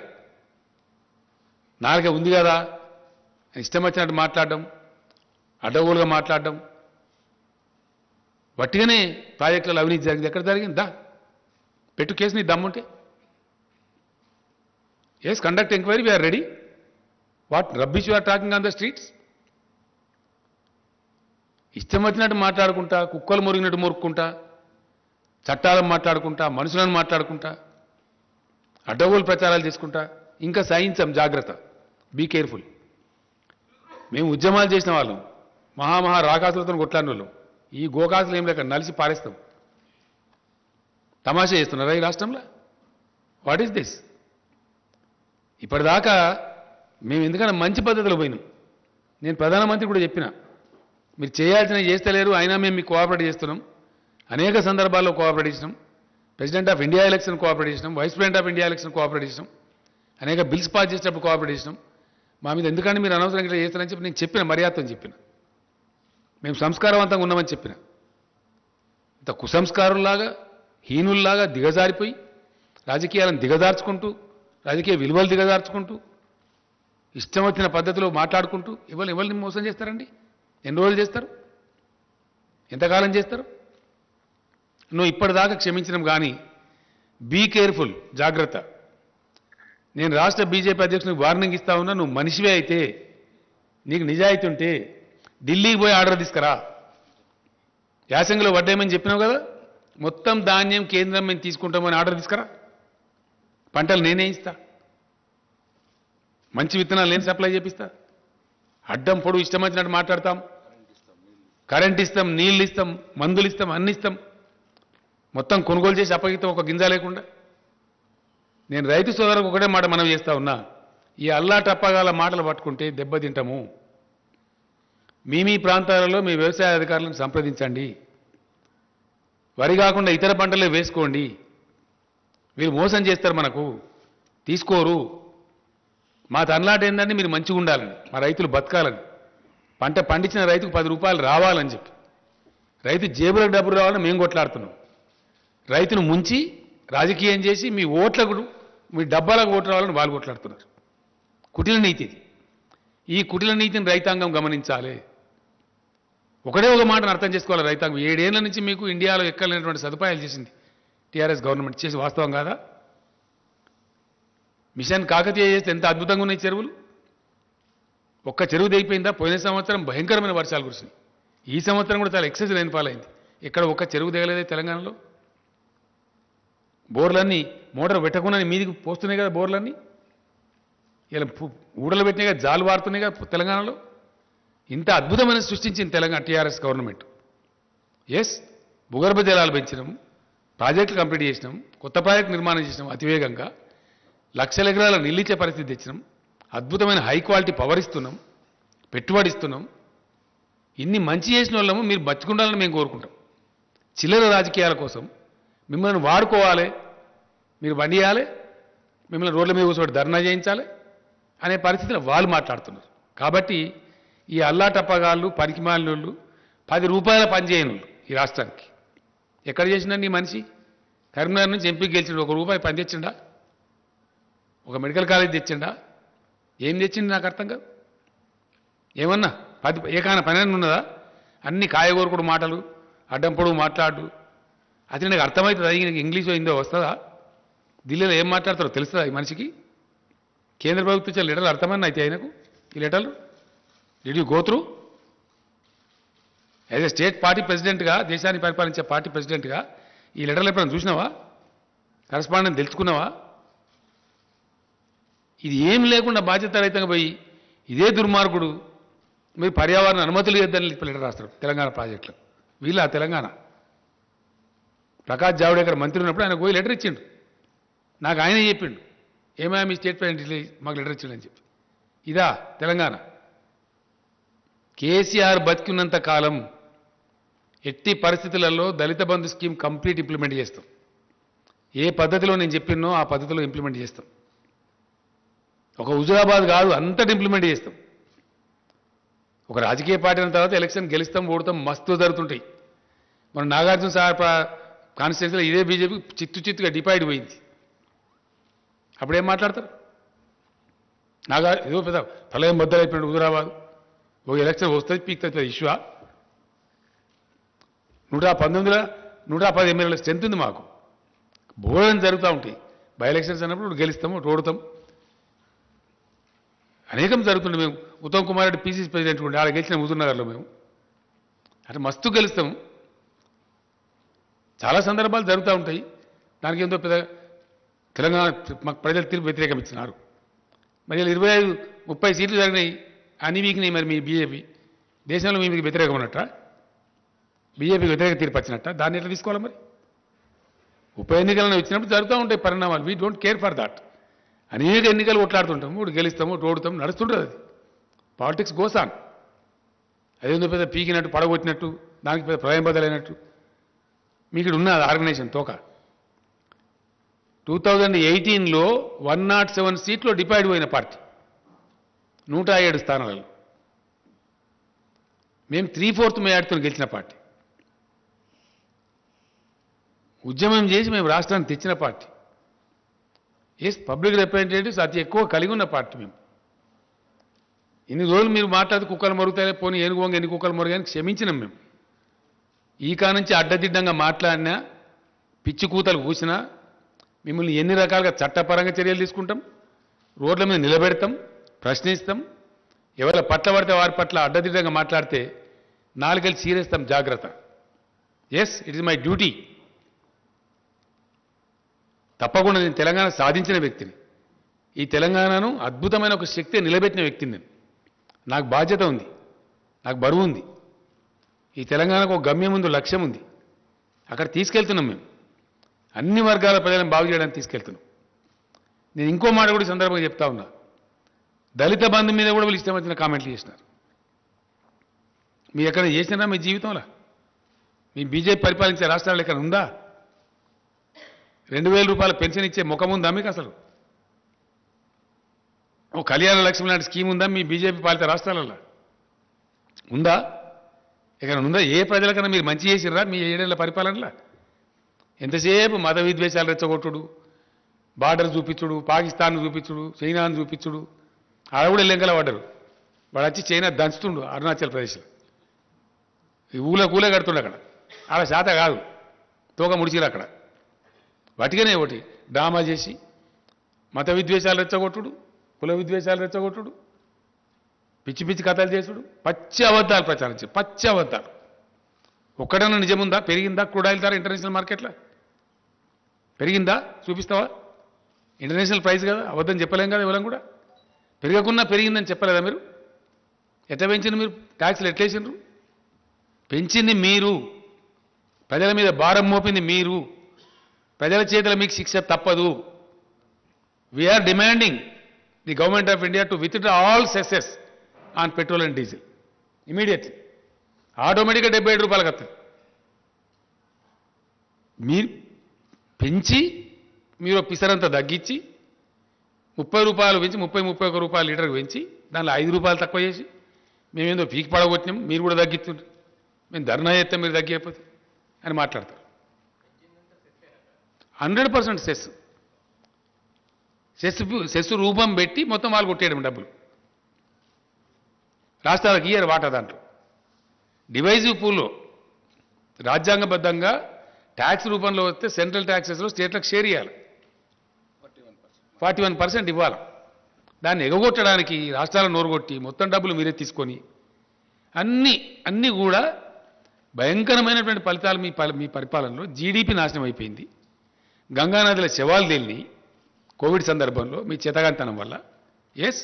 నాలుగే ఉంది కదా, ఇష్టం వచ్చినట్టు మాట్లాడడం, అడ్డగోలుగా మాట్లాడడం. వట్టిగానే ప్రాజెక్టులలో అవినీతి జరిగింది. ఎక్కడ జరిగిందా? పెట్టు కేసు, నీ దమ్ముంటే. Yes, conduct enquiry, we are ready. What rubbish you are talking on the streets? ఇష్టం వచ్చినట్టు మాట్లాడుకుంటా, కుక్కలు మురిగినట్టు మురుక్కుంటా, చట్టాలను మాట్లాడుకుంటా, మనుషులను మాట్లాడుకుంటా, అడ్డగోలు ప్రచారాలు చేసుకుంటా ఇంకా సాయించాం, జాగ్రత్త. Be careful. మేము ఉద్యమాలు చేసిన వాళ్ళం, మహామహా రాకాసులతో కొట్లాడిన వాళ్ళం. ఈ గోకాసులు ఏం లేక నలిసి పారేస్తాం. తమాషా చేస్తున్నారా ఈ రాష్ట్రంలో? What is this? ఇప్పటిదాకా మేము ఎందుకన్నా మంచి పద్ధతిలో పోయినాం. నేను ప్రధానమంత్రి కూడా చెప్పిన, మీరు చేయాల్సినవి చేస్తలేరు, అయినా మేము మీకు కోఆపరేట్ చేస్తున్నాం. అనేక సందర్భాల్లో కోఆపరేట్ చేసినాం. President of India election cooperate చేసినాం, vice president of India election cooperate చేసినాం, అనేక బిల్స్ పాస్ చేసేటప్పుడు కోఆపరేట్ చేసినాం. మా మీద ఎందుకంటే మీరు అనవసరంగా ఇట్లా చేస్తారని చెప్పి నేను చెప్పిన, మర్యాదతో చెప్పిన. మేము సంస్కారవంతంగా ఉన్నామని చెప్పిన. ఇంత కుసంస్కారుల్లాగా, హీనుల్లాగా దిగజారిపోయి రాజకీయాలను దిగజార్చుకుంటూ, రాజకీయ విలువలు దిగజార్చుకుంటూ, ఇష్టం వచ్చిన పద్ధతిలో మాట్లాడుకుంటూ ఎవరిని మోసం చేస్తారండి? ఎన్ని రోజులు చేస్తారు? ఎంతకాలం చేస్తారు? నువ్వు ఇప్పటిదాకా క్షమించడం కానీ బీ కేర్ఫుల్, జాగ్రత్త. నేను రాష్ట్ర బీజేపీ అధ్యక్షునికి వార్నింగ్ ఇస్తా ఉన్నా. నువ్వు మనిషివే అయితే, నీకు నిజాయితీ ఉంటే ఢిల్లీకి పోయి ఆర్డర్ తీసుకురా. యాసంగిలో వడ్డేమని చెప్పినావు కదా, మొత్తం ధాన్యం కేంద్రం మేము తీసుకుంటామని ఆర్డర్ తీసుకురా. పంటలు నేనే ఇస్తా, మంచి విత్తనాలు నేను సప్లై చేపిస్తా. అడ్డం పొడు ఇష్టం వచ్చినట్టు మాట్లాడతాం. కరెంట్ ఇస్తాం, నీళ్ళు ఇస్తాం, మందులు ఇస్తాం, అన్ని ఇస్తాం. మొత్తం కొనుగోలు చేసి అప్పగిస్తాం, ఒక గింజ లేకుండా. నేను రైతు సోదరులకు ఒకటే మాట మనం చేస్తా ఉన్నా, ఈ అల్లా టప్పగాల మాటలు పట్టుకుంటే దెబ్బతింటాము. మీ ప్రాంతాలలో మీ వ్యవసాయ అధికారులను సంప్రదించండి. వరి కాకుండా ఇతర పంటలే వేసుకోండి. వీళ్ళు మోసం చేస్తారు, మనకు తీసుకోరు. మా తనలాట ఏంటంటే మీరు మంచిగా ఉండాలని, మా రైతులు బతకాలని, పంట పండించిన రైతుకు 10 రూపాయలు రావాలని చెప్పి, రైతు జేబులకు డబ్బులు రావాలని మేము కొట్లాడుతున్నాం. రైతును ముంచి రాజకీయం చేసి మీ ఓట్లకు, మీ డబ్బాలకు ఓట్లు రావాలని వాళ్ళు కొట్లాడుతున్నారు. కుటిల నీతి ఇది. ఈ కుటిల నీతిని రైతాంగం గమనించాలి. ఒకటే ఒక మాటను అర్థం చేసుకోవాలి రైతాంగం. 7 ఏళ్ల నుంచి మీకు ఇండియాలో ఎక్కలేనటువంటి సదుపాయాలు చేసింది టీఆర్ఎస్ గవర్నమెంట్. చేసి వాస్తవం కాదా? మిషన్ కాకతీయ చేస్తే ఎంత అద్భుతంగా ఉన్నాయి చెరువులు. ఒక్క చెరువు దిగిపోయిందా? పోయిన సంవత్సరం భయంకరమైన వర్షాలు కురిసినాయి. ఈ సంవత్సరం కూడా చాలా ఎక్సెస్ రైన్ఫాల్ అయింది. ఇక్కడ ఒక్క చెరువు దిగలేదే తెలంగాణలో. బోర్లన్నీ మోటార్ పెట్టకుండా మీదికి పోస్తున్నాయి కదా బోర్లన్నీ. ఇలా ఊడలు పెట్టినాయి కదా, జాలు వారుతున్నాయి కదా తెలంగాణలో. ఇంత అద్భుతమైన సృష్టించింది తెలంగాణ టీఆర్ఎస్ గవర్నమెంట్. ఎస్, భూగర్భ జలాలు పెంచినాం, ప్రాజెక్టులు కంప్లీట్ చేసినాం, కొత్త ప్రాజెక్టు నిర్మాణం చేసినాం, అతివేగంగా లక్షల ఎకరాల నిలిచే పరిస్థితి తెచ్చినాం, అద్భుతమైన హై క్వాలిటీ పవర్ ఇస్తున్నాం, పెట్టుబడి ఇస్తున్నాం. ఇన్ని మంచి చేసిన వాళ్ళము మీరు బతుకుండాలని మేము కోరుకుంటాం. చిల్లర రాజకీయాల కోసం మిమ్మల్ని వాడుకోవాలి, మీరు బండియాలి, మిమ్మల్ని రోడ్ల మీద కూర్చోబెట్టి ధర్నా చేయించాలి అనే పరిస్థితిలో వాళ్ళు మాట్లాడుతున్నారు. కాబట్టి ఈ అల్లాటప్పగాళ్ళు, పనికిమాలినోళ్ళు, 10 రూపాయల పని చేయని వాళ్ళు ఈ రాష్ట్రానికి ఎక్కడ చేసినా నీ మనిషి కరీంనగర్ నుంచి ఎంపీకి గెలిచిండు, ₹1 పని తెచ్చిండా? ఒక మెడికల్ కాలేజ్ తెచ్చిండా? ఏం తెచ్చిండు నాకు అర్థం కాదు. ఏమన్నా ఏకాన పని ఉన్నదా? అన్ని కాయగూరకుడు మాటలు, అడ్డం పొడుగు మాట్లాడు. అది నాకు అర్థమవుతుంది. అది ఇంగ్లీషో హిందో వస్తుందా? ఢిల్లీలో ఏం మాట్లాడతారో తెలుస్తుందా ఈ మనిషికి? కేంద్ర ప్రభుత్వం ఇచ్చే లెటర్లు అర్థమని అయితే ఆయనకు ఈ లెటర్లు did you go through as a state party ప్రెసిడెంట్గా, దేశాన్ని పరిపాలించే పార్టీ ప్రెసిడెంట్గా ఈ లెటర్లు ఎప్పుడైనా చూసినావా? కరస్పాండెంట్ తెలుసుకున్నావా? ఇది ఏం లేకుండా బాధ్యత రహితంగా పోయి ఇదే దుర్మార్గుడు మీరు పర్యావరణ అనుమతులు ఇద్దని లెటర్ రాస్తారు తెలంగాణ ప్రాజెక్టులు. వీళ్ళ తెలంగాణ ప్రకాష్ జావడేకర్ మంత్రి ఉన్నప్పుడు ఆయన పోయి లెటర్ ఇచ్చిండు. నాకు ఆయనే చెప్పిండు, ఏమైనా మీ స్టేట్ ప్రెసిడెంట్ మాకు లెటర్ ఇచ్చిండని చెప్పి. ఇదా తెలంగాణ? కేసీఆర్ బతికున్నంత కాలం ఎట్టి పరిస్థితులలో దళిత బంధు స్కీమ్ కంప్లీట్ ఇంప్లిమెంట్ చేస్తాం. ఏ పద్ధతిలో నేను చెప్పినో ఆ పద్ధతిలో ఇంప్లిమెంట్ చేస్తాం. ఒక హుజురాబాద్ కాదు, అంతటి ఇంప్లిమెంట్ చేస్తాం. ఒక రాజకీయ పార్టీ అయిన తర్వాత ఎలక్షన్ గెలుస్తాం, ఓడతాం, మస్తు జరుగుతుంటాయి. మన నాగార్జున సార్ కాన్స్టిట్యూన్సీలో ఇదే బీజేపీ చిత్తుగా డిపైడ్ పోయింది. అప్పుడేం మాట్లాడతారు? ఏదో పెద్ద ప్రళయం బద్దలైపోయినాడు హుజురాబాద్, ఒక ఎలక్షన్ వస్తుంది పీక్తుంది ఇష్యూ. 110 ఎమ్మెల్యేల స్ట్రెంత్ ఉంది మాకు. బోర్డని జరుగుతూ ఉంటాయి. బై ఎలక్షన్స్ అన్నప్పుడు గెలుస్తాము, ఓడతాం, అనేకం జరుగుతుండే. మేము ఉత్తమ్ కుమార్ రెడ్డి పీసీసీ ప్రెసిడెంట్ ఉండే, ఆడ గెలిచిన హుజూర్నగర్లో మేము అంటే మస్తు గెలుస్తాము. చాలా సందర్భాలు జరుగుతూ ఉంటాయి. దానికి ఎంతో పెద్ద తెలంగాణ మాకు ప్రజలు తీర్పు వ్యతిరేకం ఇచ్చినారు. మరి 25-30 సీట్లు జరిగినాయి, అన్ని వీక్నాయి. మరి మీ బీజేపీ దేశంలో మీకు వ్యతిరేకం ఉన్నట్ట, బీజేపీకి వ్యతిరేక తీర్పు వచ్చినట్ట, దాన్ని ఎట్లా తీసుకోవాలి? మరి ఉప ఎన్నికలను వచ్చినప్పుడు జరుగుతూ ఉంటాయి పరిణామాలు. We don't care for that. అనేక ఎన్నికలు కొట్లాడుతుంటాము, ఇప్పుడు గెలుస్తాము, ఓడుతాము, నడుస్తుంటుంది. అది పాలిటిక్స్ గోసాన్. అదేందో పెద్ద పీకినట్టు, పడగొట్టినట్టు, దానికి పెద్ద ప్రళయం బదలైనట్టు మీకు ఇక్కడ ఉన్న ఆర్గనైజేషన్ తోక. 2018లో 107 సీట్లో డిపైడ్ పోయిన పార్టీ, 107 స్థానాలలో. మేము 3/4 మేయాడుతో గెలిచిన పార్టీ. ఉద్యమం చేసి మేము రాష్ట్రాన్ని తెచ్చిన పార్టీ. పబ్లిక్ రిప్రజెంటేటివ్స్ అతి ఎక్కువ కలిగి ఉన్న పార్టీ మేము. ఇన్ని రోజులు మీరు మాట్లాడితే కుక్కలు మరుగుతాయి, పోనీ ఏనుగు వంగ ఎన్ని కుక్కలు మరుగాయని క్షమించినాం మేము. ఈ కానుంచి అడ్డదిడ్డంగా మాట్లాడినా, పిచ్చి కూతలు కూసినా మిమ్మల్ని ఎన్ని రకాలుగా చట్టపరంగా చర్యలు తీసుకుంటాం, రోడ్ల మీద నిలబెడతాం, ప్రశ్నిస్తాం. ఎవరి పట్ల పడితే వారి పట్ల అడ్డదిడ్డంగా మాట్లాడితే నాలుగేళ్ళు చీరేస్తాం. జాగ్రత్త. Yes, it is my duty. తప్పకుండా నేను తెలంగాణ సాధించిన వ్యక్తిని, ఈ తెలంగాణను అద్భుతమైన ఒక శక్తి నిలబెట్టిన వ్యక్తిని నేను. నాకు బాధ్యత ఉంది, నాకు బరువు ఉంది. ఈ తెలంగాణకు ఒక గమ్యం ఉంది, లక్ష్యం ఉంది. అక్కడ తీసుకెళ్తున్నాం మేము. అన్ని వర్గాల ప్రజలను బాగు చేయడానికి తీసుకెళ్తున్నాం. నేను ఇంకో మాట కూడా సందర్భంగా చెప్తా ఉన్నా. దళిత బంధు మీద కూడా వీళ్ళు ఇష్టం వచ్చిన కామెంట్లు చేసినారు. మీరు ఎక్కడ చేసినారా మీ జీవితంలో? మీ బీజేపీ పరిపాలించే రాష్ట్రాలు ఎక్కడ ఉందా? 2,000 రూపాయల పెన్షన్ ఇచ్చే ముఖం ఉందా మీకు అసలు? ఓ కళ్యాణ లక్ష్మి లాంటి స్కీమ్ ఉందా మీ బీజేపీ పాలిత రాష్ట్రాలలో? ఉందా? ఎక్కడ ఉందా? ఏ ప్రజలకన్నా మీరు మంచి చేసిర్రా మీ 7 ఏళ్ల పరిపాలనలో? ఎంతసేపు మత విద్వేషాలు రెచ్చగొట్టుడు, బార్డర్ చూపించుడు, పాకిస్తాన్ చూపించుడు, చైనాను చూపించుడు. ఆడ కూడా లెంకల పడ్డరు. వాడు వచ్చి చైనా దంచుతుండు అరుణాచల్ ప్రదేశ్లో. ఈ ఊళ్ళ కడుతుండు అక్కడ. ఆడ శాత కాదు, తోక ముడిచిరు అక్కడ. వాటికనే ఒకటి డ్రామా చేసి మత విద్వేషాలు రెచ్చగొట్టుడు, కుల విద్వేషాలు రెచ్చగొట్టుడు, పిచ్చి పిచ్చి కథలు చేసుడు, పచ్చి అబద్ధాలు ప్రచారం చేసి, పచ్చి అబద్ధాలు. ఒక్కడన్నా నిజముందా? పెరిగిందా క్రూడాయిల్ ధర ఇంటర్నేషనల్ మార్కెట్లో? పెరిగిందా? చూపిస్తావా? ఇంటర్నేషనల్ ప్రైస్ కదా, అబద్ధం చెప్పలేం కదా ఇవ్వలేం కూడా. పెరగకున్నా పెరిగిందని చెప్పలేదా మీరు? ఎట్లా పెంచింది మీరు? ట్యాక్స్లు ఎట్లేసిండ్రు? పెంచింది మీరు, ప్రజల మీద భారం మోపింది మీరు, ప్రజల చేతుల మీకు శిక్ష తప్పదు. We are demanding the government of India to withdraw all cesses on petrol and diesel immediately. ఆటోమేటిక్గా 77 రూపాయలకు వస్తుంది. మీరు పెంచి మీరు పిసరంతా తగ్గించి 30 రూపాయలు పెంచి 31 రూపాయలు లీటర్కి పెంచి దానిలో 5 రూపాయలు తక్కువ చేసి మేమేందో పీకి పడగొట్టినాం, మీరు కూడా తగ్గిస్తుండ్రు, మేము ధర్నా చేస్తాం మీరు తగ్గిపోతే అని మాట్లాడతారు. 100% సెస్ రూపం పెట్టి మొత్తం వాళ్ళు కొట్టేయడం డబ్బులు. రాష్ట్రాలకు ఇయ్యరు వాటా దాంట్లో. డివైజివ్ పూల్లో రాజ్యాంగబద్ధంగా ట్యాక్స్ రూపంలో వస్తే సెంట్రల్ ట్యాక్సెస్లో స్టేట్లకు షేర్ ఇవ్వాలి, 41% ఇవ్వాలి. దాన్ని ఎగగొట్టడానికి రాష్ట్రాలను నోరుగొట్టి మొత్తం డబ్బులు మీరే తీసుకొని అన్నీ కూడా భయంకరమైనటువంటి ఫలితాలు మీ పరిపాలనలో. జీడీపీ నాశనం అయిపోయింది, గంగానదిల శవాలు తేలినాయి కోవిడ్ సందర్భంలో మీ చేతగాంతనం వల్ల. ఎస్,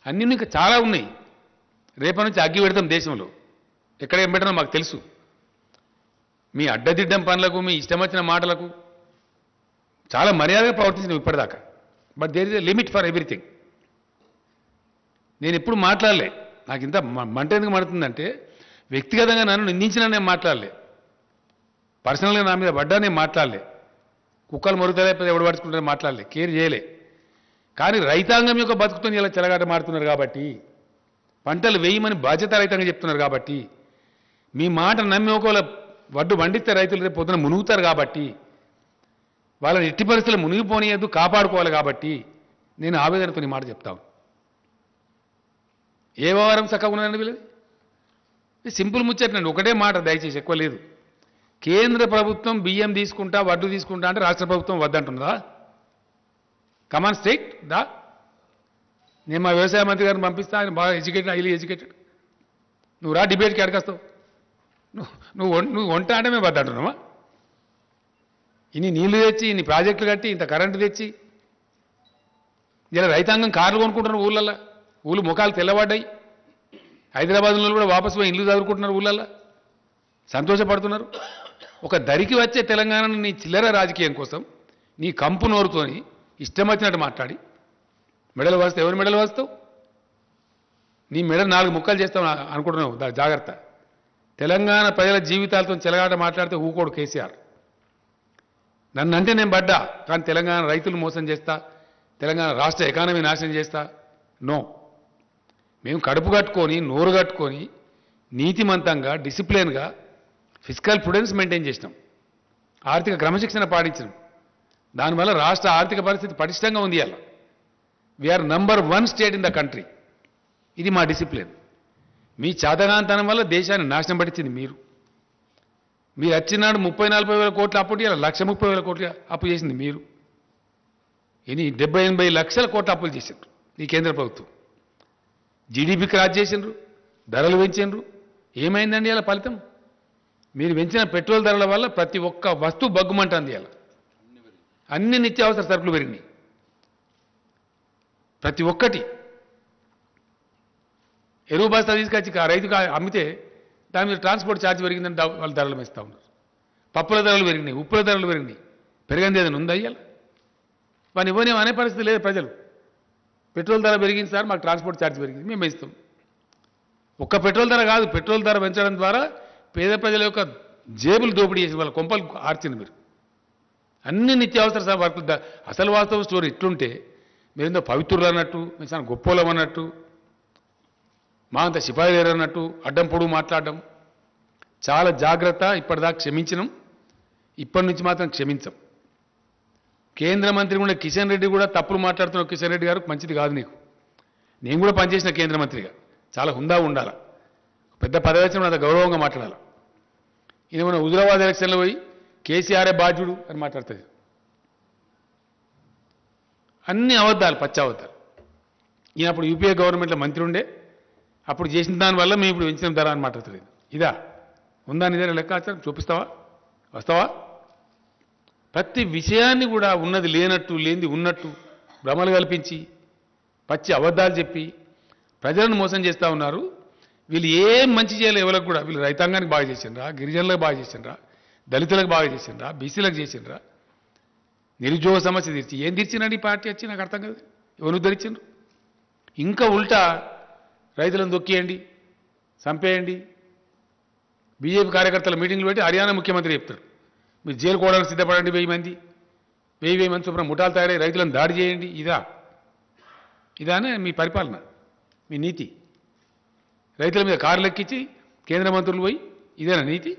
అన్నీ ఇంకా చాలా ఉన్నాయి. రేపటి నుంచి అగ్గి పెడతాం దేశంలో, ఎక్కడ ఏం పెట్టినా మాకు తెలుసు. మీ అడ్డదిడ్డం పనులకు, మీ ఇష్టం వచ్చిన మాటలకు చాలా మర్యాదగా ప్రవర్తించినాం ఇప్పటిదాకా. But there is a limit for everything. నేను ఎప్పుడు మాట్లాడలే, నాకు ఇంత మంట ఎందుకు మండుతుందంటే వ్యక్తిగతంగా నన్ను నిందించినా నేను మాట్లాడలే, పర్సనల్గా నా మీద పడ్డా నేను మాట్లాడలే, కుక్కలు మరుగుతలేకపోతే ఎవడు పడుచుకుంటే మాట్లాడలే, కేర్ చేయలే. కానీ రైతాంగం యొక్క బతుకుతో ఇలా చెలగాట మారుతున్నారు కాబట్టి, పంటలు వేయమని బాధ్యత రైతాంగం చెప్తున్నారు కాబట్టి, మీ మాట నమ్మి ఒకవేళ వడ్డు పండిస్తే రైతులు రేపు పొద్దున మునుగుతారు కాబట్టి, వాళ్ళని ఎట్టి పరిస్థితులు మునిగిపోనియద్దు, కాపాడుకోవాలి కాబట్టి నేను ఆవేదనతో ఈ మాట చెప్తాను. ఏ వ్యవహారం చక్కగా ఉన్నదండి వీళ్ళది? సింపుల్ ముచ్చటండి, ఒకటే మాట దయచేసి, ఎక్కువ లేదు. కేంద్ర ప్రభుత్వం బియ్యం తీసుకుంటా, వడ్డు తీసుకుంటా అంటే రాష్ట్ర ప్రభుత్వం వద్దంటున్నదా? కమాన్ స్టేట్ దా. నేను మా వ్యవసాయ మంత్రి గారిని పంపిస్తా, ఆయన బాగా ఎడ్యుకేటెడ్, హైలీ ఎడ్యుకేటెడ్. నువ్వు రా డిబేట్కి అడగస్తావు. నువ్వు వంట అంటే మేము వద్దంటున్నావా? ఇన్ని నీళ్లు తెచ్చి, ఇన్ని ప్రాజెక్టులు కట్టి, ఇంత కరెంటు తెచ్చి, ఇలా రైతాంగం కార్లు కొనుక్కుంటున్నారు ఊళ్ళల్లో, ఊళ్ళు ముఖాలు తెల్లబడ్డాయి. హైదరాబాద్లో కూడా వాపసు పోయి ఇల్లు చదువుకుంటున్నారు, ఊళ్ళల్లో సంతోషపడుతున్నారు. ఒక దరికి వచ్చే తెలంగాణను నీ చిల్లర రాజకీయం కోసం నీ కంపు నోరుతోని ఇష్టం వచ్చినట్టు మాట్లాడి మెడలు వస్తావు. ఎవరి మెడలు వస్తావు? నీ మెడలు 4 ముక్కలు చేస్తావు అనుకుంటున్నావు, జాగ్రత్త. తెలంగాణ ప్రజల జీవితాలతో చెలగాట మాట్లాడితే ఊకోడు కేసీఆర్. నన్నంటే నేను పడ్డా, కానీ తెలంగాణ రైతులు మోసం చేస్తా, తెలంగాణ రాష్ట్ర ఎకానమీ నాశనం చేస్తా, నో. మేము కడుపు కట్టుకొని, నోరు కట్టుకొని, నీతిమంతంగా, డిసిప్లిన్గా ఫిజికల్ ప్రుడెన్స్ మెయింటైన్ చేసినాం, ఆర్థిక క్రమశిక్షణ పాటించినాం. దానివల్ల రాష్ట్ర ఆర్థిక పరిస్థితి పటిష్టంగా ఉంది. అలా we are number 1 state in the country. ఇది మా డిసిప్లిన్. మీ చేతగాంతనం వల్ల దేశాన్ని నాశనం పట్టించింది మీరు. మీరు వచ్చినాడు 30-40 వేల కోట్ల అప్పు, ఇలా 1,30,000 కోట్ల అప్పు చేసింది మీరు. ఇది 70-80 లక్షల కోట్ల అప్పులు చేసిండ్రు ఈ కేంద్ర ప్రభుత్వం. జీడీపీ క్రాస్ చేసిండ్రు, ధరలు పెంచిండ్రు. ఏమైందండి ఇలా ఫలితం? మీరు పెంచిన పెట్రోల్ ధరల వల్ల ప్రతి ఒక్క వస్తువు బగ్గుమంటుంది. ఇలా అన్ని నిత్యావసర సరుకులు పెరిగినాయి, ప్రతి ఒక్కటి. ఎరువు బస్తా తీసుకొచ్చి రైతుకు అమ్మితే దాని మీద ట్రాన్స్పోర్ట్ ఛార్జ్ పెరిగిందని వాళ్ళు ధరలు పెంచుతూ ఉన్నారు. పప్పుల ధరలు పెరిగినాయి, ఉప్పుల ధరలు పెరిగినాయి. పెరిగింది ఏదైనా ఉందా ఇయ్యాల? వాని ఇవ్వనేం అనే పరిస్థితి లేదు ప్రజలు. పెట్రోల్ ధర పెరిగింది సార్, మాకు ట్రాన్స్పోర్ట్ ఛార్జ్ పెరిగింది, మేము పెంచుతాం. ఒక్క పెట్రోల్ ధర కాదు, పెట్రోల్ ధర పెంచడం ద్వారా పేద ప్రజల యొక్క జేబులు దోపిడీ చేసి వాళ్ళ కొంపలు ఆర్చింది మీరు. అన్ని నిత్యావసర వర్కులు. అసలు వాస్తవ స్టోరీ ఇట్లుంటే మీరేందో పవిత్రులు అన్నట్టు, మీరు చాలా గొప్పోలం అన్నట్టు, మా అంత సిపాయిలేరు అన్నట్టు అడ్డం పొడుగు మాట్లాడడం. చాలా జాగ్రత్త. ఇప్పటిదాకా క్షమించినాం, ఇప్పటి నుంచి మాత్రం క్షమించం. కేంద్ర మంత్రి కూడా కిషన్ రెడ్డి కూడా తప్పులు మాట్లాడుతున్న కిషన్ రెడ్డి గారు మంచిది కాదు నీకు. నేను కూడా పనిచేసిన కేంద్ర మంత్రిగా చాలా హుందా ఉండాలి, పెద్ద పదవి వచ్చిన అంత గౌరవంగా మాట్లాడాలి. ఈయన మన హుజురాబాద్ ఎలక్షన్లో పోయి కేసీఆర్ఏ బాధ్యుడు అని మాట్లాడుతుంది. అన్ని అబద్ధాలు, పచ్చి అబద్ధాలు. ఈయన అప్పుడు యూపీఏ గవర్నమెంట్లో మంత్రి ఉండే, అప్పుడు చేసిన దానివల్ల మేము ఇప్పుడు పెంచిన ధర అని మాట్లాడుతుంది. ఇదా ఉందా నిజంగా లెక్కాచారం? చూపిస్తావా? వస్తావా? ప్రతి విషయాన్ని కూడా ఉన్నది లేనట్టు, లేనిది ఉన్నట్టు భ్రమలు కల్పించి పచ్చి అబద్ధాలు చెప్పి ప్రజలను మోసం చేస్తూ ఉన్నారు. వీళ్ళు ఏం మంచి చేయాలి ఎవరికి కూడా? వీళ్ళు రైతాంగానికి బాగా చేసిండ్రా, గిరిజనులకు బాగా చేసిండ్రా, దళితులకు బాగా చేసిండ్రా, బీసీలకు చేసిండ్రా, నిరుద్యోగ సమస్య తీర్చి ఏం తీర్చినండి ఈ పార్టీ వచ్చి? నాకు అర్థం కాదు. ఎవరు ధరించిండ్రు? ఇంకా ఉల్టా రైతులను దొక్కియండి, చంపేయండి. బీజేపీ కార్యకర్తల మీటింగ్లు పెట్టి హర్యానా ముఖ్యమంత్రి చెప్తాడు, మీరు జైలు కోవడానికి సిద్ధపడండి, 1000 మంది 1000 మంది చొప్పున ముఠాలు తయారై రైతులను దాడి చేయండి. ఇదానే మీ పరిపాలన, మీ నీతి? రైతుల మీద కార్లు ఎక్కించి కేంద్ర మంత్రులు పోయి ఇదేనా నీతి?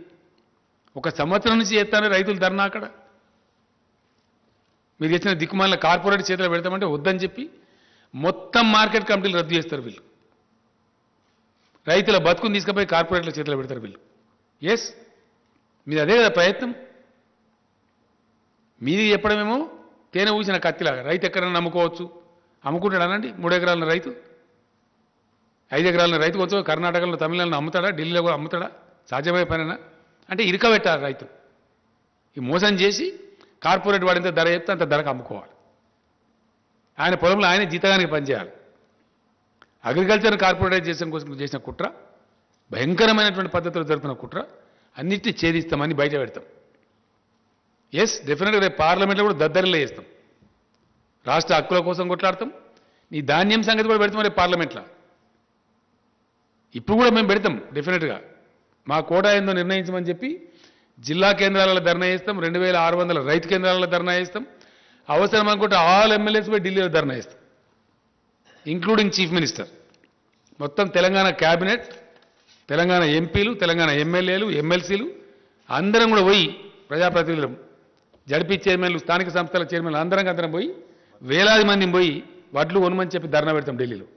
1 సంవత్సరం నుంచి చేస్తానే రైతులు ధర్నా అక్కడ. మీరు తెచ్చిన దిక్కుమాలిన కార్పొరేట్ చేతిలో పెడతామంటే వద్దని చెప్పి మొత్తం మార్కెట్ కమిటీలు రద్దు చేస్తారు వీళ్ళు. రైతుల బతుకుని తీసుకుపోయి కార్పొరేట్ల చేతిలో పెడతారు వీళ్ళు. ఎస్, మీది అదే కదా ప్రయత్నం. మీది చెప్పడమేమో తేనె ఊసిన కత్తిలాగా రైతు ఎక్కడైనా నమ్ముకోవచ్చు. అమ్ముకుంటాడు అనండి. 3 ఎకరాల రైతు, 5 ఎకరాల రైతు కొంచెం కర్ణాటకలో తమిళనాడులో అమ్ముతాడా, ఢిల్లీలో కూడా అమ్ముతాడా? సాధ్యమయ్యే పనేనా? అంటే ఇరకబెట్టాలి రైతు. ఈ మోసం చేసి కార్పొరేట్ వాడింత ధర చెప్తే అంత ధరకు అమ్ముకోవాలి. ఆయన పొలంలో ఆయన జీతగానికి పనిచేయాలి. అగ్రికల్చర్ కార్పొరేటైజేషన్ కోసం చేసిన కుట్ర, భయంకరమైనటువంటి పద్ధతిలో జరుగుతున్న కుట్ర, అన్నిటినీ ఛేదిస్తామని బయట పెడతాం. ఎస్, డెఫినెట్గా రేపు పార్లమెంట్లో కూడా దద్దరిలో చేస్తాం. రాష్ట్ర హక్కుల కోసం కొట్లాడతాం. నీ ధాన్యం సంగతి కూడా పెడతాం రేపు పార్లమెంట్లో. ఇప్పుడు కూడా మేము పెడతాం డెఫినెట్గా. మా కోటా ఏందో నిర్ణయించమని చెప్పి జిల్లా కేంద్రాలలో ధర్నా చేస్తాం. 2600 రైతు కేంద్రాలలో ధర్నా చేస్తాం. అవసరం అనుకుంటే ఆల్ ఎమ్మెల్యేస్ పోయి ఢిల్లీలో ధర్నా చేస్తాం, ఇంక్లూడింగ్ చీఫ్ మినిస్టర్. మొత్తం తెలంగాణ క్యాబినెట్, తెలంగాణ ఎంపీలు, తెలంగాణ ఎమ్మెల్యేలు, ఎమ్మెల్సీలు అందరం కూడా పోయి, ప్రజాప్రతినిధులు, జడ్పీ చైర్మన్లు, స్థానిక సంస్థల చైర్మన్లు అందరం పోయి వేలాది మందిని పోయి వడ్లు కొనమని చెప్పి ధర్నా పెడతాం ఢిల్లీలో.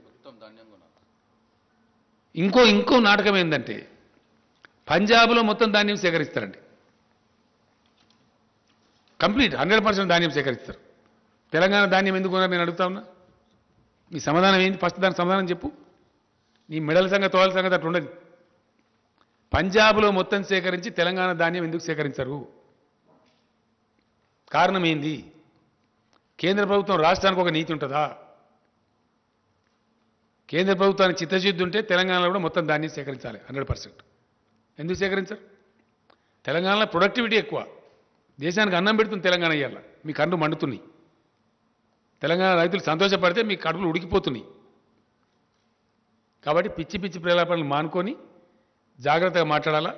ఇంకో నాటకం ఏంటంటే పంజాబ్లో మొత్తం ధాన్యం సేకరిస్తారండి. కంప్లీట్ 100% ధాన్యం సేకరిస్తారు. తెలంగాణ ధాన్యం ఎందుకు కొన్నారు నేను అడుగుతా ఉన్నా. నీ సమాధానం ఏంటి? ఫస్ట్ దానికి సమాధానం చెప్పు. నీ మెడల సంగతి, తోల సంగతి అట్లా ఉండదు. పంజాబ్లో మొత్తం సేకరించి తెలంగాణ ధాన్యం ఎందుకు సేకరించరు? కారణం ఏంది? కేంద్ర ప్రభుత్వం రాష్ట్రానికి ఒక నీతి ఉంటుందా? కేంద్ర ప్రభుత్వానికి చిత్తశుద్ధి ఉంటే తెలంగాణలో కూడా మొత్తం ధాన్యం సేకరించాలి 100%. ఎందుకు సేకరించరు? తెలంగాణలో ప్రొడక్టివిటీ ఎక్కువ. దేశానికి అన్నం పెడుతుంది తెలంగాణ. ఇయ్యాల మీ కళ్ళు మండుతున్నాయి. తెలంగాణ రైతులు సంతోషపడితే మీ కడుపులు ఉడికిపోతున్నాయి. కాబట్టి పిచ్చి పిచ్చి ప్రేలాపనలు మానుకొని జాగ్రత్తగా మాట్లాడాలా,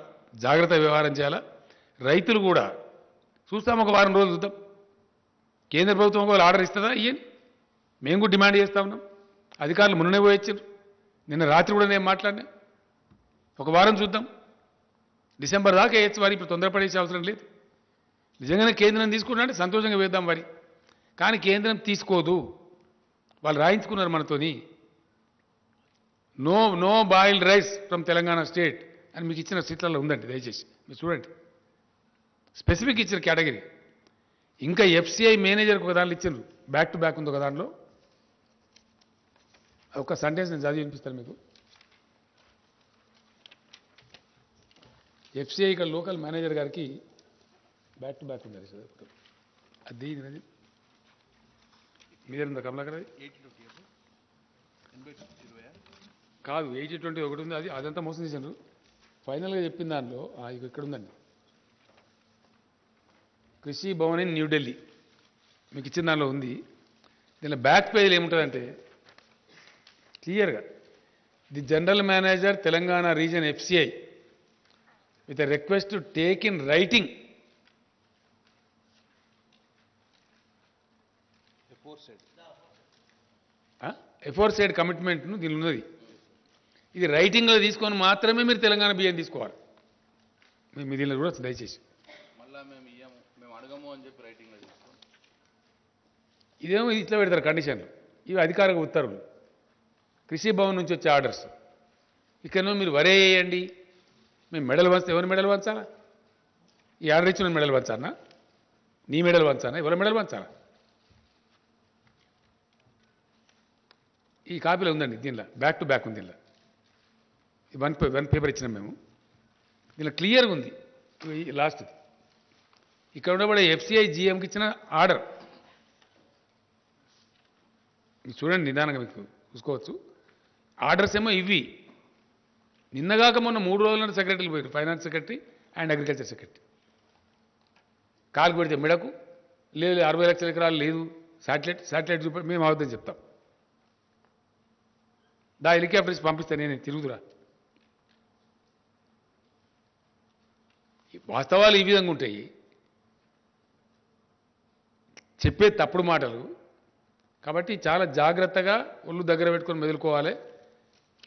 జాగ్రత్తగా వ్యవహారం చేయాలా. రైతులు కూడా చూస్తాం, ఒక వారం రోజులు చూద్దాం. కేంద్ర ప్రభుత్వం ఒకవేళ ఆర్డర్ ఇస్తుందా ఇయ్యని మేము కూడా డిమాండ్ చేస్తా ఉన్నాం. అధికారులు మొన్ననే పోయొచ్చారు. నిన్న రాత్రి కూడా నేను మాట్లాడినా. ఒక వారం చూద్దాం. డిసెంబర్ దాకా వేయచ్చు వారి. ఇప్పుడు తొందరపడేసే అవసరం లేదు. నిజంగానే కేంద్రం తీసుకుంటే సంతోషంగా వేద్దాం వారి. కానీ కేంద్రం తీసుకోదు. వాళ్ళు రాయించుకున్నారు మనతోని. No boiled rice from Telangana state అని మీకు ఇచ్చిన సీట్లలో ఉందండి. దయచేసి మీరు చూడండి. స్పెసిఫిక్ ఇచ్చిన కేటగిరీ. ఇంకా ఎఫ్సిఐ మేనేజర్కి ఒక దాంట్లో ఇచ్చారు. బ్యాక్ టు బ్యాక్ ఉంది ఒక దాంట్లో. ఒక సెంటెన్స్ నేను చదివి వినిపిస్తాను మీకు. ఎఫ్సిఐ ఇక్కడ లోకల్ మేనేజర్ గారికి బ్యాక్ టు బ్యాక్ ఉంది. అది మీదేందా కమలాకర్? అది కాదు, 80-20 ఒకటి ఉంది. అదంతా మోసం చేశారు. ఫైనల్గా చెప్పిన దానిలో ఇక్కడ ఉందండి. కృషి భవన్ ఇన్ న్యూఢిల్లీ మీకు ఇచ్చిన దానిలో ఉంది. దీనిలో బ్యాక్ పేజీలో ఏముంటుందంటే క్లియర్గా the general manager Telangana reason FCI with a request to take in writing aforesaid commitment ను దీనిలో ఉన్నది. ఇది రైటింగ్లో తీసుకొని మాత్రమే మీరు తెలంగాణ బియ్యం తీసుకోవాలి. మీ దీనిలో కూడా దయచేసి ఇదేమో ఇట్లా పెడతారు కండిషన్లు. ఇవి అధికారిక ఉత్తర్వులు, కృషి భవన్ నుంచి వచ్చే ఆర్డర్స్. ఇక్కడనో మీరు వరే వేయండి, మేము మెడల్ వంచితే ఎవరి మెడల్ వంచాలా? ఈ ఆర్డర్ ఇచ్చిన మెడల్ వంచానా? నీ మెడల్ వంచానా? ఎవరి మెడల్ వంచాలా? ఈ కాపీలో ఉందండి. దీనిలో బ్యాక్ టు బ్యాక్ ఉంది. దీనిలో వన్ పేపర్ ఇచ్చినాం మేము. దీనిలో క్లియర్గా ఉంది. లాస్ట్ది ఇక్కడ ఉండబడే ఎఫ్సిఐ జిఎంకి ఇచ్చిన ఆర్డర్ చూడండి. నిదానంగా మీకు చూసుకోవచ్చు. ఆర్డర్స్ ఏమో ఇవి. నిన్నగాక మొన్న 3 రోజుల సెక్రటరీలు పోయారు. Finance secretary and agriculture secretary. కాలు పెడితే మిడకు లేదు, 60 లక్షల ఎకరాలు లేదు, శాటిలైట్ చూపి మేము అవద్దని చెప్తాం. హెలికాప్టర్స్ పంపిస్తే నేను తిరుగుతురా. వాస్తవాలు ఈ విధంగా ఉంటాయి. చెప్పే తప్పుడు మాటలు. కాబట్టి చాలా జాగ్రత్తగా ఒళ్ళు దగ్గర పెట్టుకొని మెదులుకోవాలి.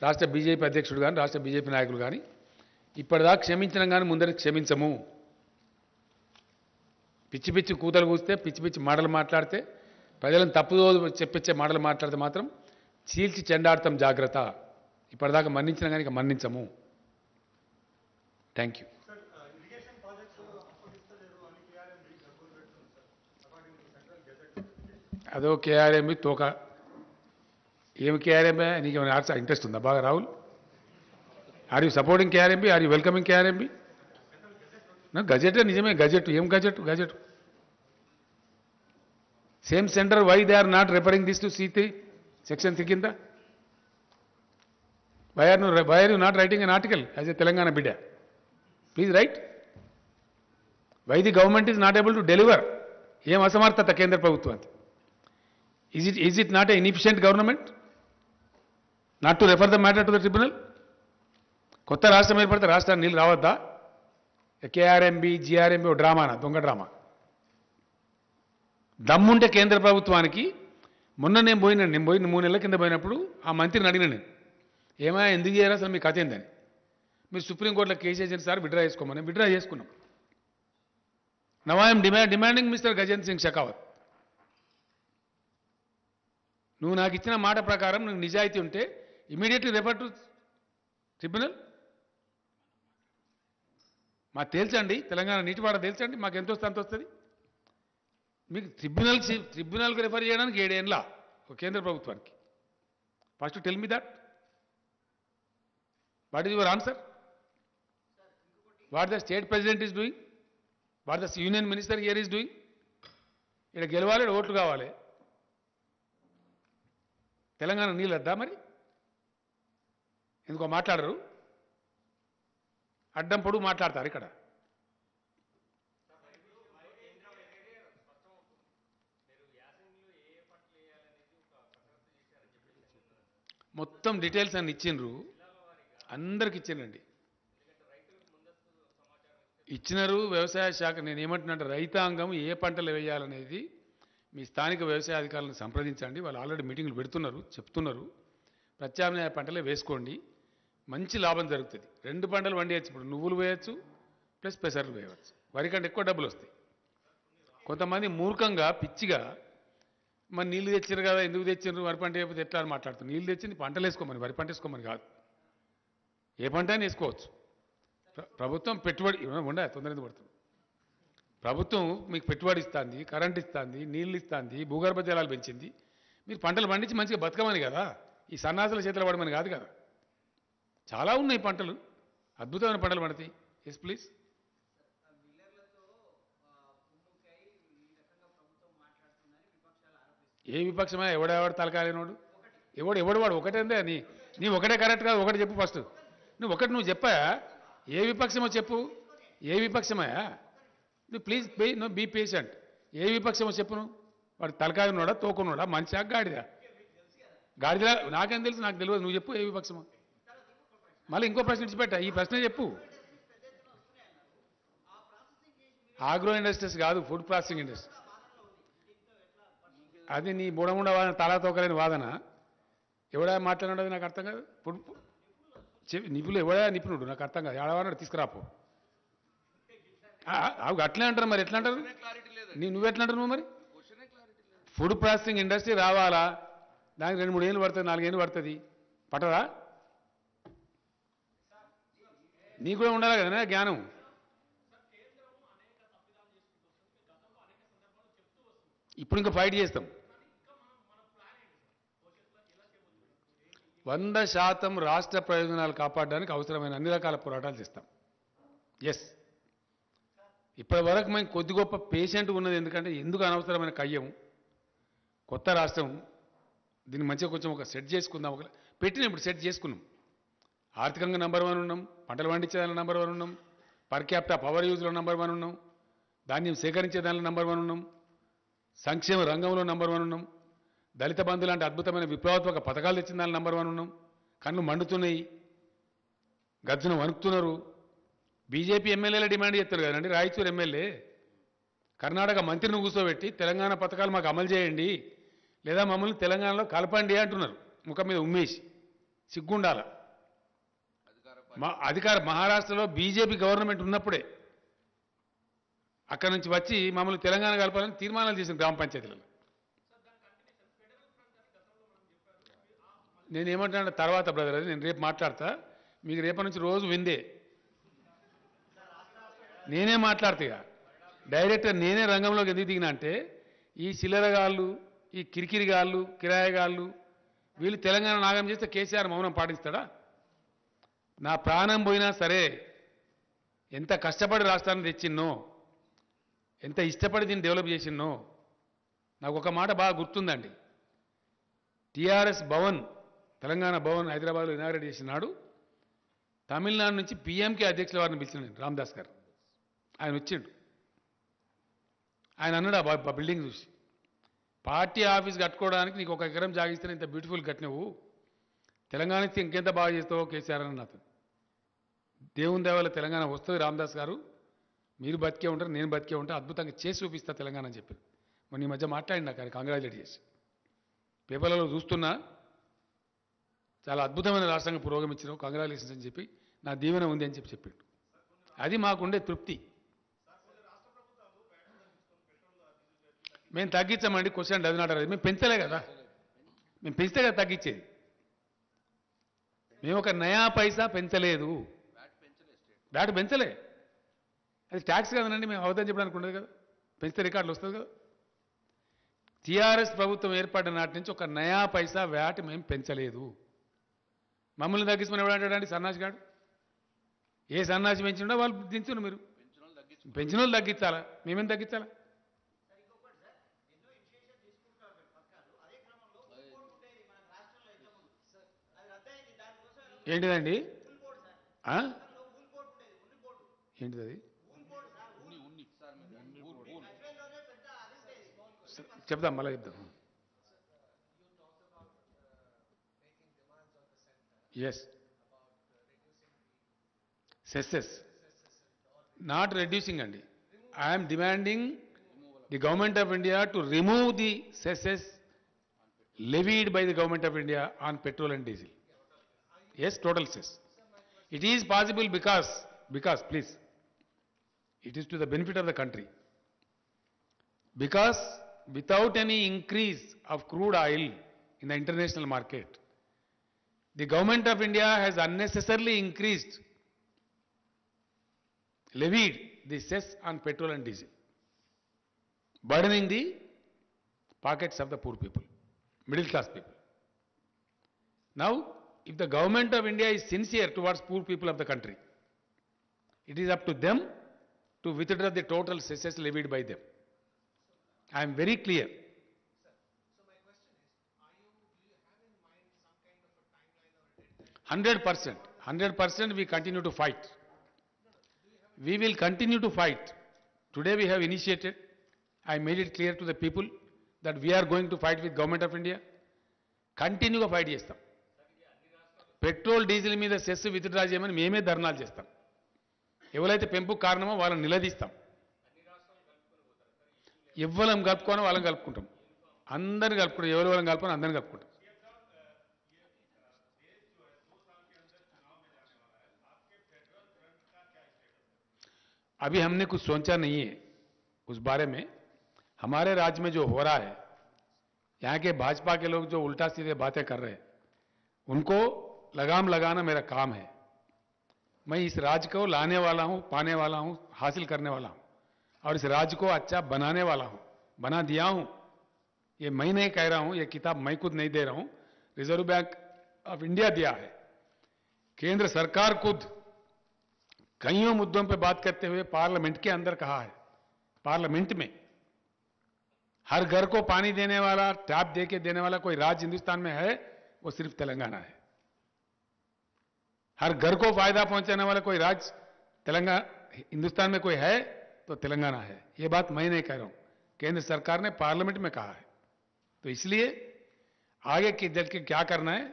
రాష్ట్ర బీజేపీ అధ్యక్షుడు కానీ, రాష్ట్ర బీజేపీ నాయకులు కానీ ఇప్పటిదాకా క్షమించడం కానీ ముందరికి క్షమించము. పిచ్చి పిచ్చి కూతలు కూస్తే పిచ్చి పిచ్చి మాటలు మాట్లాడితే ప్రజలను తప్పుదో చెప్పించే మాటలు మాట్లాడితే మాత్రం చీల్చి చెండాడతాం జాగ్రత్త. ఇప్పటిదాకా మన్నించినా కానీ ఇక మన్నించము. Thank you. అదో కేఆర్ఎంబి తోక. ఏమి కేఆర్ఎంబి నీకు ఏమైనా ఇంట్రెస్ట్ ఉందా బాగా Rahul? Are you supporting KRMB? Are you welcoming KRMB? Gazette నిజమే, గజెట్ ఏం gazette? Gazette same centre, why they are not referring this to C3 section 3 కింద? Why are you not writing an article as a Telangana బిడ్డ? Please write. Why the government is not able to deliver? ఏం అసమర్థత కేంద్ర ప్రభుత్వానికి? Is it not a inefficient government not to refer the matter to the tribunal? కొత్త రాష్ట్రం ఏర్పడితే రాష్ట్రానికి నీళ్ళు రావద్దా? కేఆర్ఎంబి జిఆర్ఎంబి ఓ డ్రామానా, దొంగ డ్రామా. దమ్ముంటే కేంద్ర ప్రభుత్వానికి మొన్న నేను పోయిన 3 నెలల కింద పోయినప్పుడు ఆ మంత్రిని అడిగిన నేను, ఏమైనా ఎందుకు చేయరు అసలు మీ కథ ఏందని? మీరు సుప్రీంకోర్టులో కేసు వేసిన సార్ విడ్రా చేసుకోమని. విడ్రా చేసుకున్నాం. Now I'm demanding mister Gajendra Singh Shekhawat, నువ్వు నాకు ఇచ్చిన మాట ప్రకారం నువ్వు నిజాయితీ ఉంటే ఇమీడియట్లీ రెఫర్ టు ట్రిబ్యునల్. మాకు తేల్చండి, తెలంగాణ నీటిపాట తేల్చండి, మాకు ఎంత వస్తే అంత వస్తుంది. మీకు ట్రిబ్యునల్కి రెఫర్ చేయడానికి 7 ఏళ్ళ కేంద్ర ప్రభుత్వానికి. First tell me that. What is your answer? What the state president is doing? What the union minister here is doing? ఇక్కడ గెలవాలి, ఇక్కడ ఓట్లు కావాలి. తెలంగాణ నీళ్ళు వద్దా మరి? ఎందుకో మాట్లాడరు, అడ్డం పొడుగు మాట్లాడతారు ఇక్కడ. మొత్తం డీటెయిల్స్ అన్ని ఇచ్చిండ్రు, అందరికి ఇచ్చిండండి. ఇచ్చినారు వ్యవసాయ శాఖ. నేను ఏమంటున్నా, రైతాంగం ఏ పంటలు వేయాలనేది మీ స్థానిక వ్యవసాయ అధికారులను సంప్రదించండి. వాళ్ళు ఆల్రెడీ మీటింగ్లు పెడుతున్నారు, చెప్తున్నారు. ప్రత్యామ్నాయ పంటలే వేసుకోండి, మంచి లాభం జరుగుతుంది. 2 పంటలు వండియచ్చు. ఇప్పుడు నువ్వులు వేయచ్చు ప్లస్ పెసర్లు వేయవచ్చు. వరి కంటే ఎక్కువ డబ్బులు వస్తాయి. కొంతమంది మూర్ఖంగా పిచ్చిగా మరి నీళ్ళు తెచ్చారు కదా, ఎందుకు తెచ్చారు, వరి పంట అయిపోతే ఎట్లా అని మాట్లాడుతుంది. నీళ్ళు తెచ్చింది పంటలు వేసుకోమని, వరి పంట వేసుకోమని కాదు. ఏ పంట అయినా వేసుకోవచ్చు. ప్రభుత్వం పెట్టుబడి ఉండే తొందరగా పడుతుంది. ప్రభుత్వం మీకు పెట్టుబడి ఇస్తుంది, కరెంట్ ఇస్తుంది, నీళ్ళు ఇస్తుంది, భూగర్భ జలాలు పెంచింది. మీరు పంటలు పండించి మంచిగా బతకమని కదా, ఈ సన్నాసుల చేతులు పడమని కాదు కదా. చాలా ఉన్నాయి పంటలు, అద్భుతమైన పంటలు పడతాయి. Yes please. ఏ విపక్షమే? ఎవడెవడు తలకాలేనోడు? ఎవడు వాడు ఒకటేందే. నీ ఒకటే కరెక్ట్ కాదు. ఒకటి చెప్పు ఫస్ట్. నువ్వు చెప్పా. ఏ విపక్షమో చెప్పు. ఏ విపక్షమయా? నువ్వు ప్లీజ్ బీ పేషెంట్. ఏ విపక్షమో చెప్పును. వాడు తలకాయనోడా, తోకునోడా, మంచిగా గాడిదా? గాడిదా నాకేం తెలుసు? నాకు తెలియదు. నువ్వు చెప్పు ఏ విపక్షమో. మళ్ళీ ఇంకో ప్రశ్న ఇచ్చిపెట్టా. ఈ ప్రశ్న చెప్పు. ఆగ్రో ఇండస్ట్రీస్ కాదు, ఫుడ్ ప్రాసెసింగ్ ఇండస్ట్రీ. అది నీ బుడముండ వాదన, తలా తోకలేని వాదన. ఎవడా మాట్లాడినది నాకు అర్థం కాదు. ఫుడ్ నిపుణులు ఎవడా నిపుణుడు నాకు అర్థం కాదు. ఏడవాడు తీసుకురాపో. అట్లే అంటారు మరి. ఎట్లా అంటారు? నువ్వెట్లా అంటారు? నువ్వు మరి ఫుడ్ ప్రాసెసింగ్ ఇండస్ట్రీ రావాలా? దానికి 2-3 ఏళ్ళు పడుతుంది, 4 ఏళ్ళు పడుతుంది. పట్టదా? నీకు కూడా ఉండాలి కదా జ్ఞానం. ఇప్పుడు ఇంకా ఫైట్ చేస్తాం. 100% రాష్ట్ర ప్రయోజనాలు కాపాడడానికి అవసరమైన అన్ని రకాల పోరాటాలు చేస్తాం. ఎస్, ఇప్పటి వరకు మేము కొద్ది గొప్ప పేషెంట్ ఉన్నది. ఎందుకంటే ఎందుకు అనవసరమైన కయ్యం. కొత్త రాష్ట్రం, దీన్ని మంచిగా కొంచెం ఒక సెట్ చేసుకుందాం. ఒక ఇప్పుడు సెట్ చేసుకున్నాం. ఆర్థికంగా నంబర్ 1 ఉన్నాం, పంటలు పండించేదానిలో నంబర్ 1 ఉన్నాం, పర్ క్యాపిటా పవర్ యూజ్లో నంబర్ 1 ఉన్నాం, ధాన్యం సేకరించే దానిలో నంబర్ 1 ఉన్నాం, సంక్షేమ రంగంలో నంబర్ 1 ఉన్నాం, దళిత బంధు లాంటి అద్భుతమైన విప్లవాత్మక పథకాలు తెచ్చిన దానిలో నంబర్ 1 ఉన్నాం. కళ్ళు మండుతున్నాయి, గజ్జున వణుకుతున్నారు. బీజేపీ ఎమ్మెల్యేలు డిమాండ్ చేస్తారు కదండి. రాయచూరు ఎమ్మెల్యే కర్ణాటక మంత్రిని కూర్చోబెట్టి తెలంగాణ పథకాలు మాకు అమలు చేయండి, లేదా మమ్మల్ని తెలంగాణలో కలపండి అంటున్నారు. ముఖం మీద ఉమ్మేసి సిగ్గుండాల. మహారాష్ట్రలో బీజేపీ గవర్నమెంట్ ఉన్నప్పుడే అక్కడి నుంచి వచ్చి మమ్మల్ని తెలంగాణ కలపాలని తీర్మానాలు చేసిన గ్రామ పంచాయతీలలో. నేను ఏమంటున్నా తర్వాత బ్రదర్, అది నేను రేపు మాట్లాడతా. మీకు రేపటి నుంచి రోజు విందే, నేనే మాట్లాడతా. ఇక డైరెక్ట్గా నేనే రంగంలోకి ఎందుకు దిగినా అంటే, ఈ చిల్లరగాళ్ళు, ఈ కిరికిరిగాళ్ళు, కిరాయగాళ్ళు వీళ్ళు తెలంగాణ నాగం చేస్తే కేసీఆర్ మౌనం పాటిస్తాడా? నా ప్రాణం పోయినా సరే, ఎంత కష్టపడి రాష్ట్రాన్ని తెచ్చిన్నో, ఎంత ఇష్టపడి దీన్ని డెవలప్ చేసిన్నో, నాకు ఒక మాట బాగా గుర్తుందండి. టీఆర్ఎస్ భవన్, తెలంగాణ భవన్ హైదరాబాద్లో ఇనాగ్రేట్ చేసినాడు. తమిళనాడు నుంచి పీఎంకే అధ్యక్షుల వారిని పిలిచినాడు, రామదాస్ గారు. ఆయన వచ్చిండు. ఆయన అన్నాడు ఆ బిల్డింగ్ చూసి, పార్టీ ఆఫీస్ కట్టుకోవడానికి నీకు 1 ఎకరం జాగిస్తే ఇంత బ్యూటిఫుల్ కట్టినవు, తెలంగాణ ఇస్తే ఇంకెంత బాగా చేస్తావో కేసీఆర్ అని అతను. దేవుని దేవాల తెలంగాణ వస్తుంది రామదాస్ గారు, మీరు బతికే ఉంటారు, నేను బతికే ఉంటా, అద్భుతంగా చేసి చూపిస్తా తెలంగాణ అని చెప్పారు. మొన్న ఈ మధ్య మాట్లాడినా కానీ కంగ్రాచులేట్ చేసి, పేపర్లలో చూస్తున్నా, చాలా అద్భుతమైన రాష్ట్రంగా పురోగమించినావు, కంగ్రాచులేషన్స్ అని చెప్పి, నా దీవెన ఉంది అని చెప్పాడు. అది మాకుండే తృప్తి. మేము తగ్గించామండి, క్వశ్చన్ డజన్ నాట్ అరైజ్. మేము పెంచలే కదా, మేము పెంచితే కదా తగ్గించేది. మేము ఒక నయా పైసా పెంచలేదు, వ్యాట్ పెంచలే. అది ట్యాక్స్ కదనండి, మేము అవదని చెప్పడానికి ఉండదు కదా, పెంచితే రికార్డులు వస్తుంది కదా. టీఆర్ఎస్ ప్రభుత్వం ఏర్పడిన నాటి నుంచి ఒక నయా పైసా వ్యాట్ మేము పెంచలేదు. మమ్మల్ని తగ్గించమని ఎవడంటాడండి సన్నాసి గాడు? ఏ సన్నాసి పెంచిండో వాళ్ళు దించును. మీరు పెంచిన వాళ్ళు తగ్గించాలా, మేమేం తగ్గించాలా? ఏంటిదండి? ఏంటిది అది? చెప్దాం, మళ్ళీ చెప్దాం. ఎస్, సెస్సెస్ నాట్ రెడ్యూసింగ్ అండి. I'm demanding the government of India to remove the cesses levied by the government of India on petrol and diesel. Yes, total cess. It is possible because please, it is to the benefit of the country. Because without any increase of crude oil in the international market, the government of India has unnecessarily levied the cess on petrol and diesel, burdening the pockets of the poor people, middle class people. Now, if the government of India is sincere towards poor people of the country, it is up to them to withdraw the total cesses levied by them. I am very clear. So my question is, do you have in mind some kind of a timeline or a deadline? 100%, we continue to fight. We will continue to fight. Today we have initiated, I made it clear to the people that we are going to fight with government of India. Continue to fight చేస్తాం. Petrol diesel మీద cess withdraw చేయమని మేమే ధర్నాలు చేస్తాం. ఎవరైతే పెంపుకు కారణమో వాళ్ళని నిలదీస్తాం. ఎవ్వరం కలుపుకోనో వాళ్ళని కలుపుకుంటాం. అందరిని కలుపుకుంటాం. ఎవరు వాళ్ళని కలుపుకొని అందరిని కలుపుకుంటాం. अभी हमने कुछ सोचा नहीं है उस बारे में. हमारे राज्य में जो हो रहा है, यहाँ के भाजपा के लोग जो उल्टा सीधे बातें कर रहे हैं, उनको लगाम लगाना मेरा काम है. मैं इस राज्य को लाने वाला हूं, पाने वाला हूं, हासिल करने वाला हूं और इस राज्य को अच्छा बनाने वाला हूं, बना दिया हूं. ये मैं नहीं कह रहा हूं, ये किताब मैं खुद नहीं दे रहा हूं, रिजर्व बैंक ऑफ इंडिया दिया है. केंद्र सरकार खुद कईयों मुद्दों पर बात करते हुए पार्लियामेंट के अंदर कहा है. पार्लियामेंट में हर घर को पानी देने वाला, टैप देके देने वाला कोई राज्य हिंदुस्तान में है, वो सिर्फ तेलंगाना है. हर घर को फायदा पहुंचाने वाला कोई राज्य तेलंगाना हिंदुस्तान में कोई है तो तेलंगाना है. ये बात मैं नहीं कह रहा हूं, केंद्र सरकार ने पार्लियामेंट में कहा है. तो इसलिए आगे के चल के क्या करना है,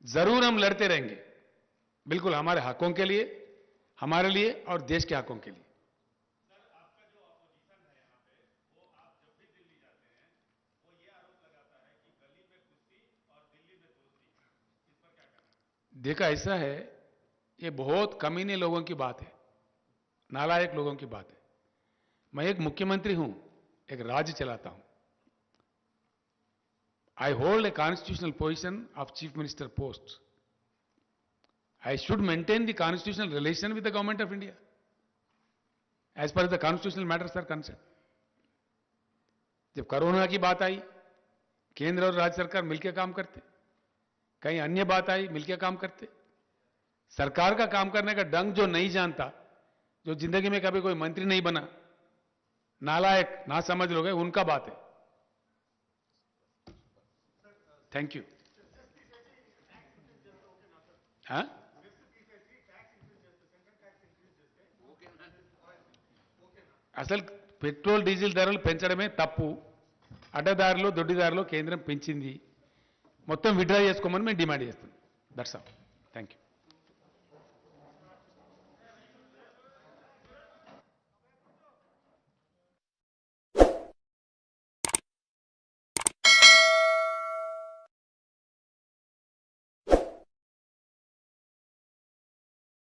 जरूर हम लड़ते रहेंगे, बिल्कुल हमारे हकों के लिए, हमारे लिए और देश के हकों के लिए. देखा ऐसा है, ये बहुत कमीने लोगों की बात है, नालायक लोगों की बात है. मैं एक मुख्यमंत्री हूं, एक राज्य चलाता हूं. I hold a constitutional position of Chief Minister post. I should maintain the constitutional relation with the government of India as per the constitutional matters are concerned. जब कोरोना की बात आई, केंद्र और राज्य सरकार मिलकर काम करते, कहीं अन्य बात आई मिलकर काम करते. सरकार का काम करने का ढंग जो नहीं जानता, जो जिंदगी में कभी कोई मंत्री नहीं बना, नालायक ना समझ लोग हैं, उनका बात है. Thank you. हाँ, అసలు పెట్రోల్ డీజిల్ ధరలు పెంచడమే తప్పు. అడ్డదారిలో దొడ్డిదారిలో కేంద్రం పెంచింది. మొత్తం విత్డ్రా చేసుకోమని మేము డిమాండ్ చేస్తున్నాం. That's all. Thank you.